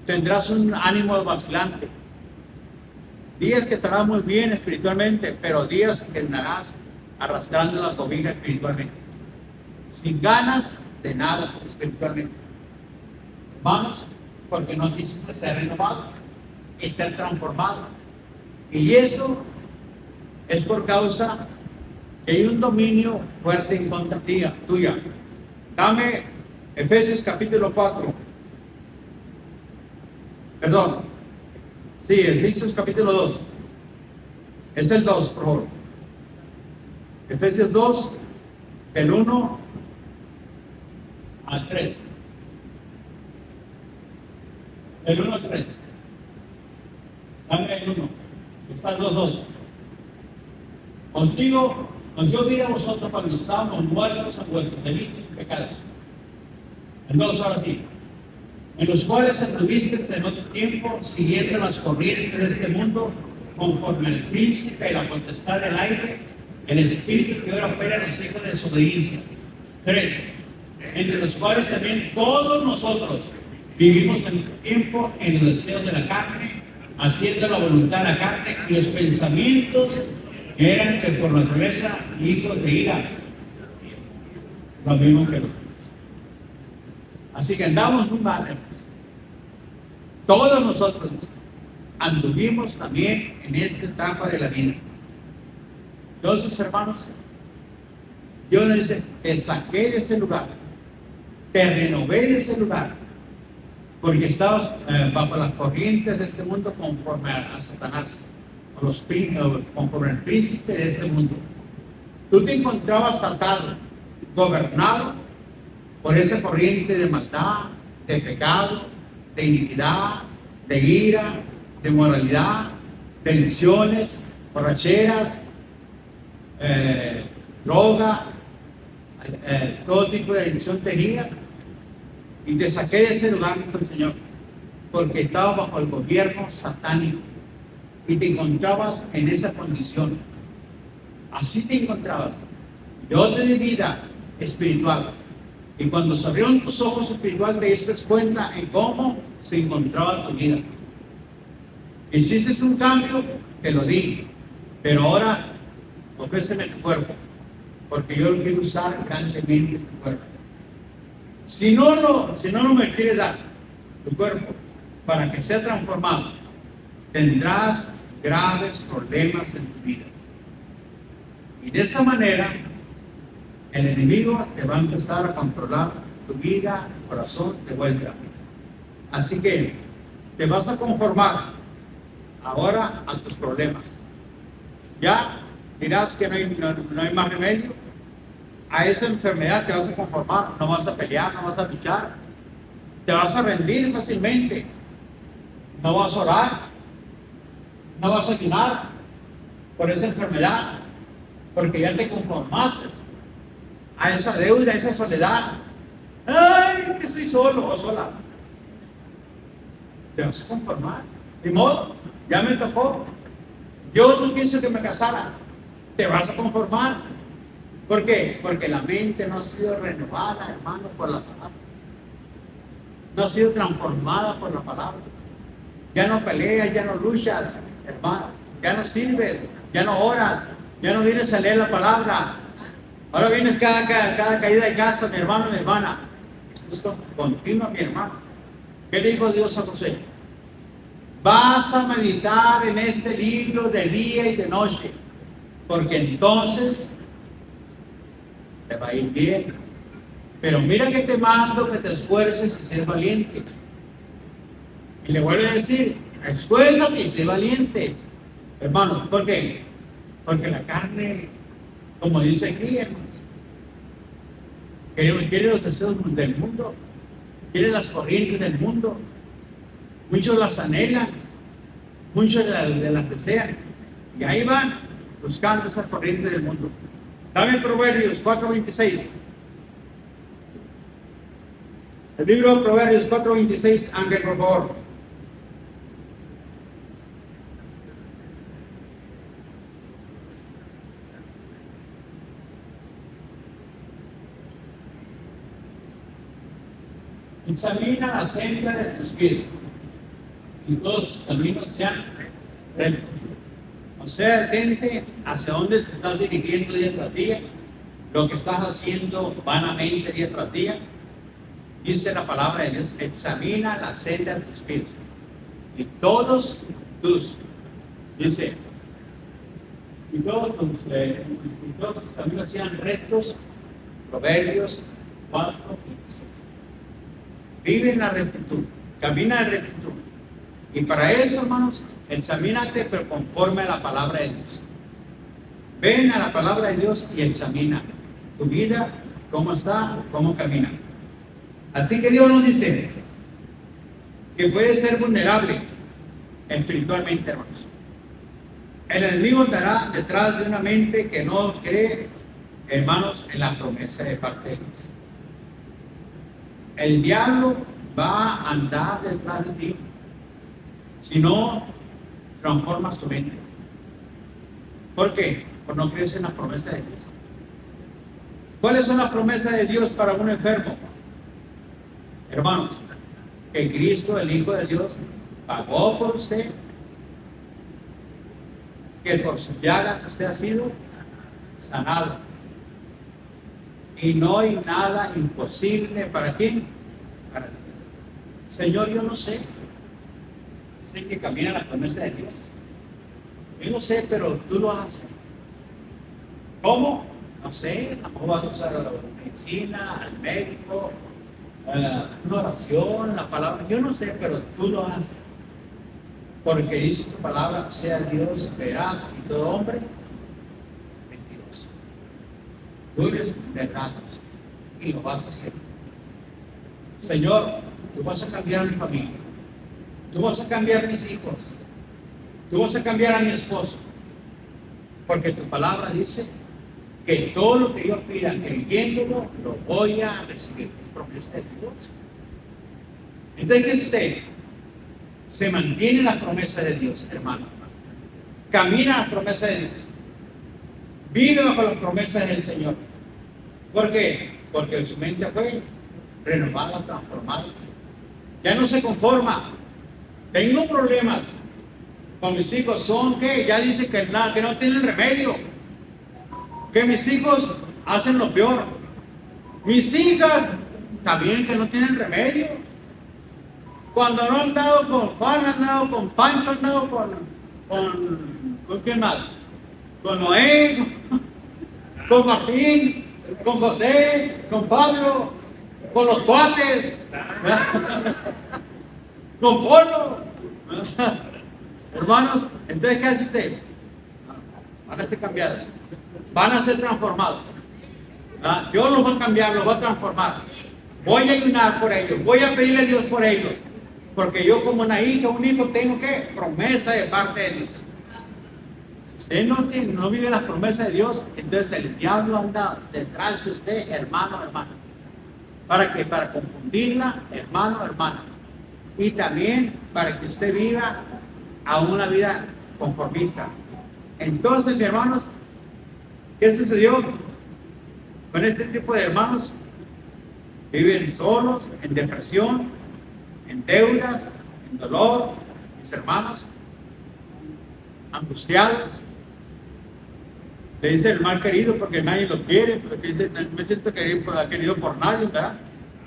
Tendrás un ánimo vacilante. Días que estarás muy bien espiritualmente, pero días que andarás arrastrando la cobija espiritualmente, sin ganas de nada espiritualmente. Vamos, porque no quisiste ser renovado y ser transformado. Y eso es por causa que hay un dominio fuerte en contra tuya. Dame Efesios capítulo 4. Perdón. Sí, Efesios capítulo 2. Es el 2, por favor. Efesios 2, del 1 al 3. El 1 al 3. Dame el 1. Está el 2. Os dio vida a vosotros cuando estábamos muertos a vuestros delitos y pecados. El 2 ahora sí. En los cuales anduvisteis en otro tiempo, siguiendo las corrientes de este mundo, conforme al príncipe de la potestad del aire, el espíritu que ahora opera en los hijos de desobediencia. 3. Entre los cuales también todos nosotros vivimos en nuestro tiempo en los deseos de la carne, haciendo la voluntad de la carne y los pensamientos que eran que por naturaleza hijos de ira. Lo mismo que nosotros. Así que andamos muy mal. Todos nosotros anduvimos también en esta etapa de la vida. Entonces, hermanos, Dios nos dice, te saqué de ese lugar, te renové de ese lugar, porque estabas bajo las corrientes de este mundo conforme a Satanás. conforme al príncipe de este mundo. Tú te encontrabas atado, gobernado por esa corriente de maldad, de pecado, de iniquidad, de ira, de moralidad, de adicciones, borracheras, droga, todo tipo de adicción tenías, y te saqué de ese lugar, dijo el Señor, porque estabas bajo el gobierno satánico y te encontrabas en esa condición. Así te encontrabas. Yo te di vida espiritual, y cuando se abrieron tus ojos espirituales te diste cuenta en cómo se encontraba tu vida. Hiciste un cambio, te lo di, pero ahora ofréceme tu cuerpo, porque yo lo quiero usar grandemente tu cuerpo. Si no me quieres dar tu cuerpo para que sea transformado, tendrás graves problemas en tu vida. Y de esa manera, el enemigo te va a empezar a controlar tu vida, tu corazón de vuelta. Así que te vas a conformar ahora a tus problemas. Ya dirás que no hay más remedio. A esa enfermedad te vas a conformar, no vas a pelear, no vas a luchar, te vas a rendir fácilmente, no vas a orar, no vas a ayunar por esa enfermedad, porque ya te conformaste a esa deuda, a esa soledad. ¡Ay, que estoy solo o sola! Te vas a conformar. De modo, ya me tocó. Yo no pienso que me casara. Te vas a conformar. ¿Por qué? Porque la mente no ha sido renovada, hermano, por la palabra. No ha sido transformada por la palabra. Ya no peleas, ya no luchas, hermano. Ya no sirves, ya no oras, ya no vienes a leer la palabra. Ahora vienes cada caída de casa, mi hermano, mi hermana. Esto es continuo, mi hermano. ¿Qué le dijo Dios a José? Vas a meditar en este libro de día y de noche, porque entonces te va a ir bien. Pero mira que te mando que te esfuerces y seas valiente. Y le vuelve a decir, esfuérzate y sé valiente. Hermano, ¿por qué? Porque la carne, como dice aquí, hermanos, quiere los deseos del mundo, quiere las corrientes del mundo. Muchos las anhelan, muchos las desean, y ahí van buscando esas corrientes del mundo. Dame Proverbios 4:26. El libro de Proverbios 4:26, Ángel, por favor. Examina la senda de tus pies, y todos tus caminos sean rectos. O sea, atente hacia dónde te estás dirigiendo día tras día, lo que estás haciendo vanamente día tras día. Dice la palabra de Dios, examina la senda de tus pies, y todos tus, dice, y todos tus caminos sean rectos. Proverbios 4:26. Vive en la rectitud, camina en rectitud. Y para eso, hermanos, examínate, pero conforme a la palabra de Dios. Ven a la palabra de Dios y examina tu vida, cómo está, cómo camina. Así que Dios nos dice que puede ser vulnerable espiritualmente, hermanos. El enemigo andará detrás de una mente que no cree, hermanos, en la promesa de parte de Dios. El diablo va a andar detrás de ti si no transformas tu mente. ¿Por qué? Por no creer en las promesas de Dios. ¿Cuáles son las promesas de Dios para un enfermo? Hermanos, que Cristo, el Hijo de Dios, pagó por usted, que por sus llagas usted ha sido sanado. Y no hay nada imposible para quién, para Dios. Señor, yo no sé. Sé que camina la promesa de Dios. Yo no sé, pero tú lo haces. ¿Cómo? No sé. A lo mejor vas a usar la medicina, al médico, una oración, la palabra. Yo no sé, pero tú lo haces. Porque dice tu palabra, sea Dios veraz y todo hombre mentiroso. Tú eres verdad y lo vas a hacer. Señor, tú vas a cambiar mi familia. Tú vas a cambiar mis hijos. Tú vas a cambiar a mi esposo. Porque tu palabra dice que todo lo que yo pida creyéndolo, lo voy a recibir. Es promesa de Dios. Entonces, ¿qué es usted? Se mantiene la promesa de Dios, hermano. Camina la promesa de Dios. Vive bajo las promesas del Señor. ¿Por qué? Porque su mente fue renovada, transformada. Ya no se conforma. Tengo problemas con mis hijos. Son que ya dice que nada, que no tienen remedio. Que mis hijos hacen lo peor. Mis hijas también que no tienen remedio. Cuando no han dado con Juan, han dado con Pancho, han dado ¿con quién más? Con Noé, con Martín, con José, con Pablo, con los cuates, con Polo. Hermanos, entonces, ¿qué hace usted? Van a ser cambiados, van a ser transformados. Dios los va a cambiar, los va a transformar. Voy a ayunar por ellos, voy a pedirle a Dios por ellos. Porque yo como una hija, un hijo, tengo que promesa de parte de Dios. Si usted no vive las promesas de Dios, entonces el diablo anda detrás de usted, hermano, hermana. ¿Para qué? Para confundirla, hermano, hermana. Y también para que usted viva a una vida conformista. Entonces, mis hermanos, ¿qué sucedió con este tipo de hermanos? Viven solos, en depresión, en deudas, en dolor, mis hermanos, angustiados. Le dice el mal querido porque nadie lo quiere, porque dice, no me siento querido por nadie, ¿verdad?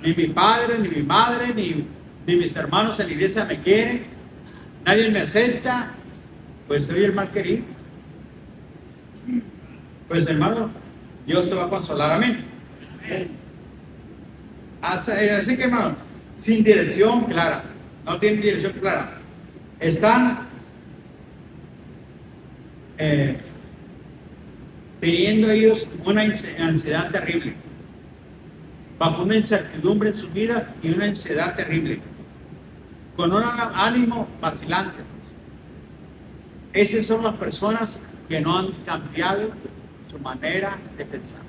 Ni mi padre, ni mi madre, ni mis hermanos en la iglesia me quieren, nadie me acepta, pues soy el mal querido. Pues hermano, Dios te va a consolar, amén. Así que hermano, sin dirección clara, no tienen dirección clara, están teniendo ellos una ansiedad terrible, bajo una incertidumbre en sus vidas y una ansiedad terrible, con un ánimo vacilante. Esas son las personas que no han cambiado su manera de pensar,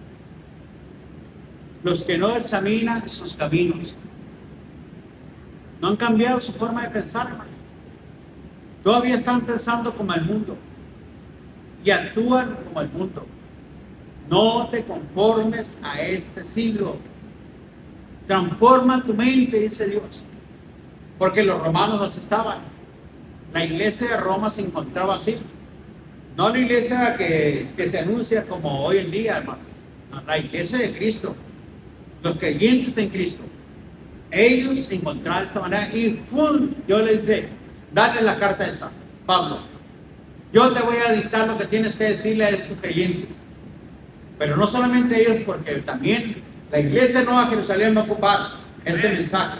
los que no examinan sus caminos. No han cambiado su forma de pensar, hermano. Todavía están pensando como el mundo y actúan como el mundo. No te conformes a este siglo. Transforma tu mente, dice Dios. Porque los romanos así estaban. La iglesia de Roma se encontraba así. No la iglesia que se anuncia como hoy en día, hermano. No, la iglesia de Cristo. Los creyentes en Cristo. Ellos se encontraban de esta manera y yo les dije, dale la carta esa, Pablo. Yo te voy a dictar lo que tienes que decirle a estos creyentes. Pero no solamente ellos, porque también la iglesia de Nueva Jerusalén va a ocupar este mensaje.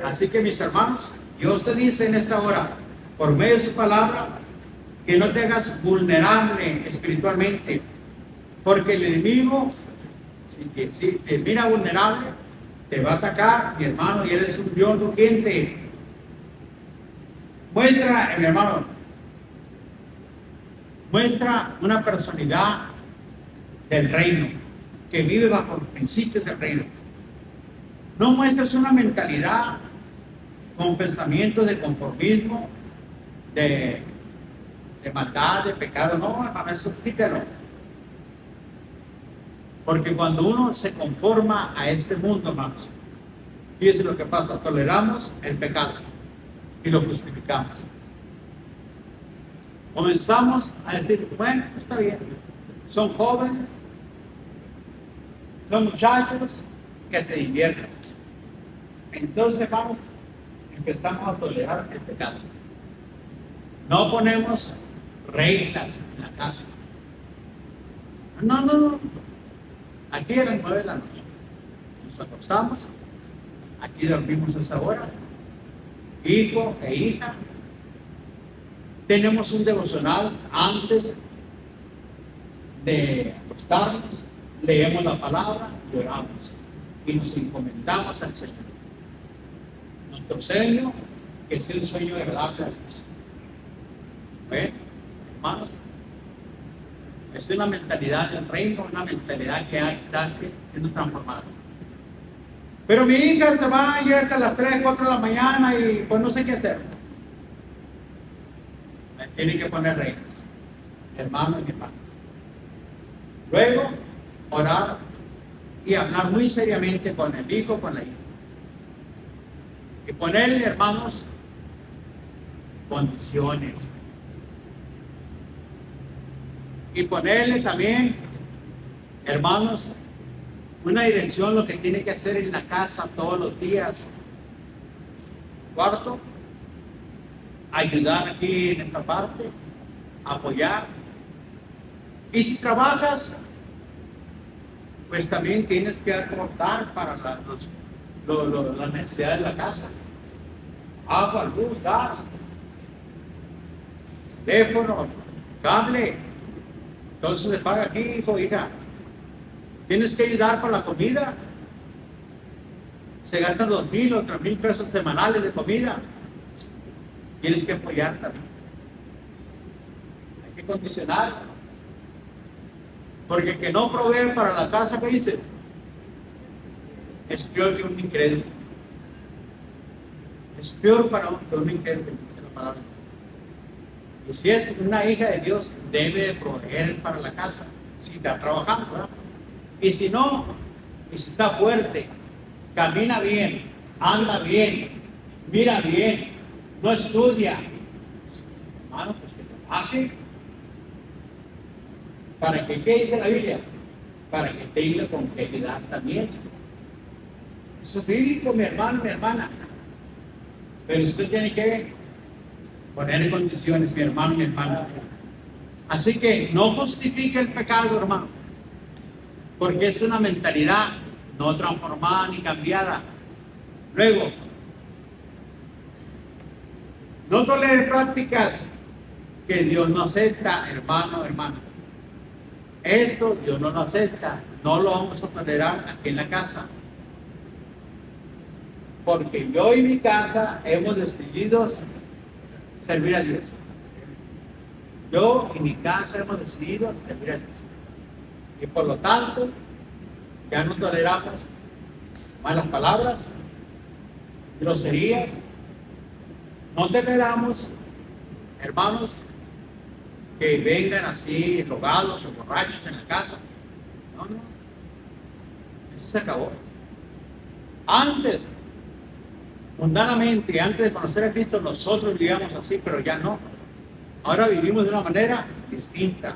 Así que mis hermanos, Dios te dice en esta hora, por medio de su palabra, que no te hagas vulnerable espiritualmente. Porque el enemigo, si te mira vulnerable, te va a atacar, mi hermano, y eres un Dios urgente. Muestra, mi hermano, muestra una personalidad del reino, que vive bajo los principios del reino. No muestres una mentalidad con pensamientos de conformismo, de maldad, de pecado. No, hermano, eso quítalo. Porque cuando uno se conforma a este mundo, hermanos, fíjense lo que pasa, toleramos el pecado y lo justificamos. Comenzamos a decir, bueno, está bien, son jóvenes, son muchachos que se divierten. Entonces empezamos a tolerar el pecado. No ponemos reglas en la casa. No. Aquí a las 9 de la noche nos acostamos, aquí dormimos a esa hora, hijo e hija, tenemos un devocional antes de acostarnos, leemos la palabra y oramos y nos encomendamos al Señor. Nuestro sueño, que es el sueño agradable a Dios. Bueno, hermanos, es una mentalidad del reino, una mentalidad que está siendo transformada. Pero mi hija se va y hasta las 3, 4 de la mañana y pues no sé qué hacer. Me tiene que poner reglas, hermano y hermano. Luego, orar y hablar muy seriamente con el hijo, con la hija. Y ponerle, hermanos, condiciones. Y ponerle también, hermanos, una dirección, lo que tiene que hacer en la casa todos los días. Cuarto, ayudar aquí en esta parte, apoyar. Y si trabajas, pues también tienes que aportar para las necesidades de la casa. Agua, luz, gas, teléfono, cable. Entonces se paga aquí, hijo, hija. Tienes que ayudar con la comida. Se gastan 2,000 o 3,000 pesos semanales de comida. Tienes que apoyar también. Hay que condicionar. Porque el que no provee para la casa, ¿qué dice? Es peor que un incrédulo. Es peor para un incrédulo, dice la palabra. Y si es una hija de Dios, debe proveer para la casa. Si está trabajando, ¿verdad? Y si no, y si está fuerte, camina bien, anda bien, mira bien, no estudia, hermano, pues que trabaje. ¿Para que qué dice la Biblia? Para que tenga con qué ayudar también. Eso es bíblico, mi hermano, mi hermana. Pero usted tiene que poner en condiciones, mi hermano, mi hermana. Así que no justifique el pecado, hermano. Porque es una mentalidad no transformada ni cambiada. Luego, no tolere prácticas que Dios no acepta, hermano, hermana. Esto Dios no lo acepta, no lo vamos a tolerar aquí en la casa. Porque yo y mi casa hemos decidido servir a Dios. Yo y mi casa hemos decidido servir a Dios. Y por lo tanto, ya no toleramos malas palabras, groserías. No toleramos, hermanos, que vengan así drogados o borrachos en la casa. No, no. Eso se acabó. Antes, mundanamente, antes de conocer a Cristo, nosotros vivíamos así, pero ya no. Ahora vivimos de una manera distinta.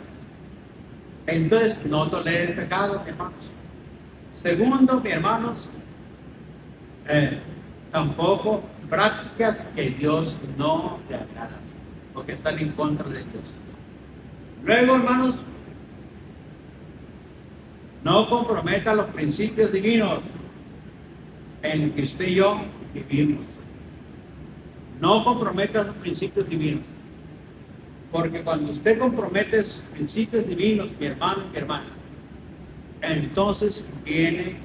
Entonces, no tolere el pecado, hermanos. Segundo, mis hermanos, tampoco prácticas que Dios no le agrada, porque están en contra de Dios. Luego, hermanos, no comprometa los principios divinos en que usted y yo vivimos. No comprometa los principios divinos. Porque cuando usted compromete sus principios divinos, mi hermano, mi hermana, entonces viene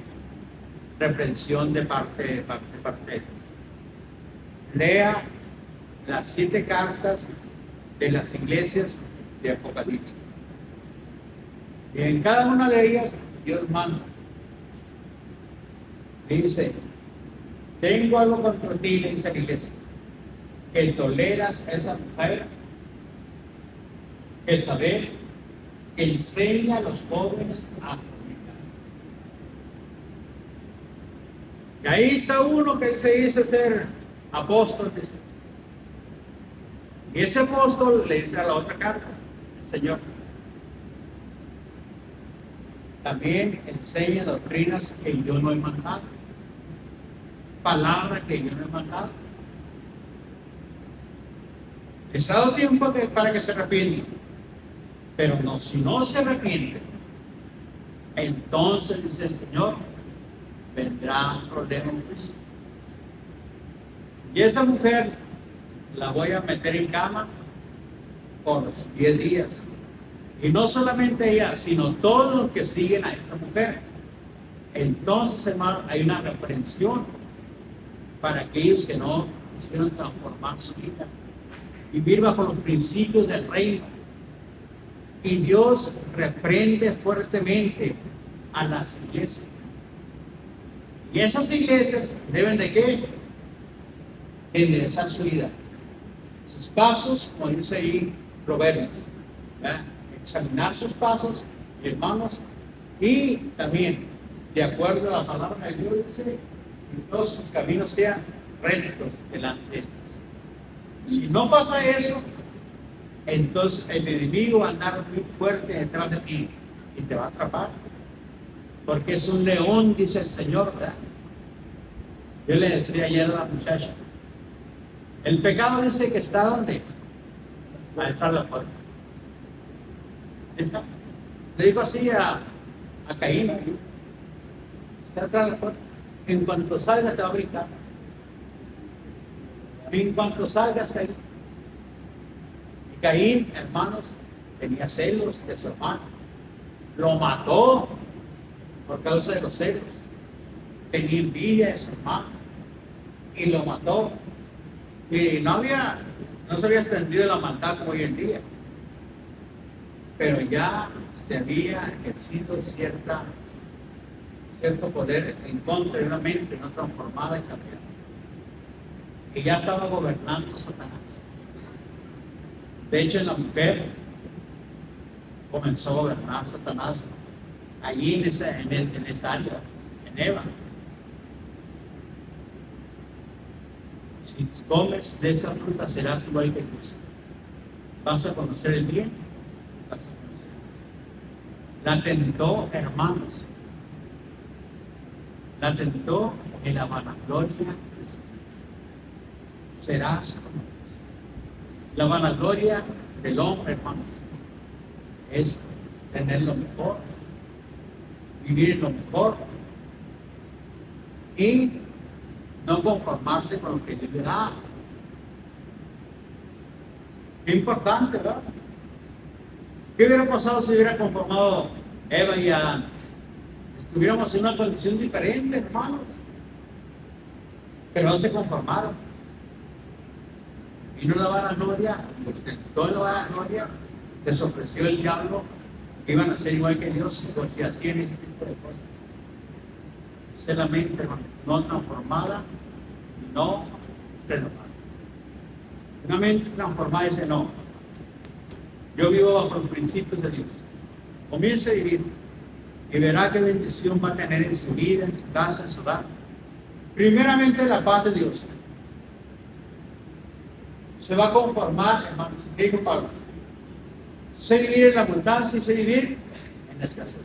reprensión de parte de Dios. Lea las 7 cartas de las iglesias de Apocalipsis. Y en cada una de ellas, Dios manda. Dice, tengo algo contra ti, le dice la iglesia, que toleras a esa mujer, que saber, que enseña a los jóvenes a fornicar. Y ahí está uno que se dice ser apóstol, dice. Y ese apóstol le dice a la otra carta, Señor, también enseña doctrinas que yo no he mandado, palabras que yo no he mandado. Les ha dado tiempo para que se arrepientan, pero no, si no se arrepienten, entonces dice el Señor, vendrá un problema en juicio. Y esa mujer la voy a meter en cama por los 10 días. Y no solamente ella, sino todos los que siguen a esa mujer. Entonces, hermano, hay una reprensión para aquellos que no quisieron transformar su vida, vivir bajo los principios del reino. Y Dios reprende fuertemente a las iglesias. Y esas iglesias deben de ¿qué? Enderezar su vida, sus pasos, como dice ahí Proverbios, ¿verdad? Examinar sus pasos, hermanos, y también, de acuerdo a la palabra de Dios, dice que todos sus caminos sean rectos delante de Dios. Si no pasa eso, entonces el enemigo va a andar muy fuerte detrás de ti y te va a atrapar, porque es un león, dice el Señor, ¿verdad? Yo le decía ayer a la muchacha, el pecado dice que está ¿dónde? Detrás de la puerta. ¿Está? Le digo así a Caín, está detrás de la puerta. En cuanto salga te va a brincar. En cuanto salgas, Caín. Y Caín, hermanos, tenía celos de su hermano. Lo mató por causa de los celos. Tenía envidia de su hermano y lo mató. Y no se había extendido la maldad como hoy en día, pero ya se había ejercido cierto poder en contra de una mente no transformada y cambiada. Y ya estaba gobernando Satanás. De hecho, en la mujer comenzó a gobernar Satanás allí en esa área, en Eva. Si comes de esa fruta serás igual que Dios. Vas a conocer el bien, vas a conocer el mal. La tentó, hermanos. La tentó en la vanagloria de su vida. Serás como Dios. La vanagloria del hombre, hermanos, es tener lo mejor, vivir lo mejor y no conformarse con lo que Dios le da. Qué importante, ¿verdad? ¿Qué hubiera pasado si hubiera conformado Eva y Adán? Estuviéramos en una condición diferente, hermanos. Pero no se conformaron. Vino la vanagloria, toda la vanagloria, les ofreció el diablo que iban a ser igual que Dios si hacían este tipo de cosas. Esa es la mente, hermano, no transformada, no renovada. Una mente transformada dice no. Yo vivo bajo los principios de Dios. Comience a vivir y verá qué bendición va a tener en su vida, en su casa, en su hogar. Primeramente la paz de Dios. Se va a conformar, hermanos, dijo Pablo. Sé vivir en la abundancia y sé vivir en la escasez.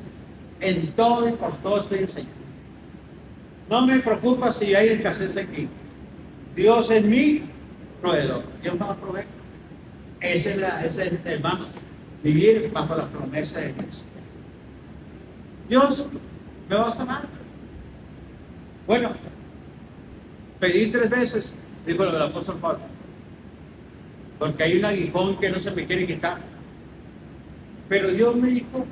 En todo y por todo estoy enseñando. No me preocupa si hay escasez aquí. Dios es mi proveedor. Dios me va a proveer. Ese es, hermanos, vivir bajo la promesa de Dios. Dios me va a sanar. Bueno, pedí 3 veces, dijo el apóstol Pablo, porque hay un aguijón que no se me quiere quitar. Pero Dios me dijo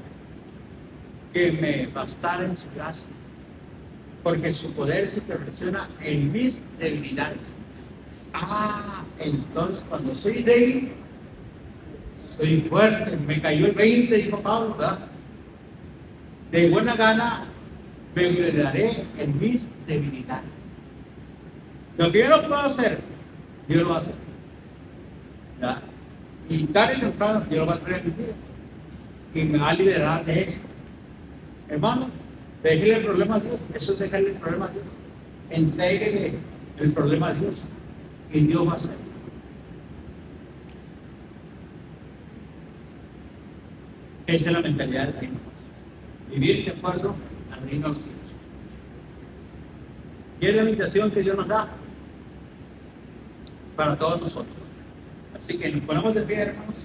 que me bastara en su gracia, porque su poder se perfecciona en mis debilidades. Entonces cuando soy débil, soy fuerte. Me cayó el 20, dijo Pablo, ¿verdad? De buena gana me gloriaré en mis debilidades. Lo que yo no puedo hacer, Dios lo va a hacer. ¿Verdad? Y tarde y temprano Dios lo va a traer a mi vida y me va a liberar de eso. Hermano, déjele el problema a Dios. Eso es dejarle el problema a Dios. Entréguele el problema a Dios y Dios va a hacer. Esa es la mentalidad del reino. Vivir de acuerdo al reino de los cielos. Y es la invitación que Dios nos da para todos nosotros. Así que nos ponemos de pie, hermanos.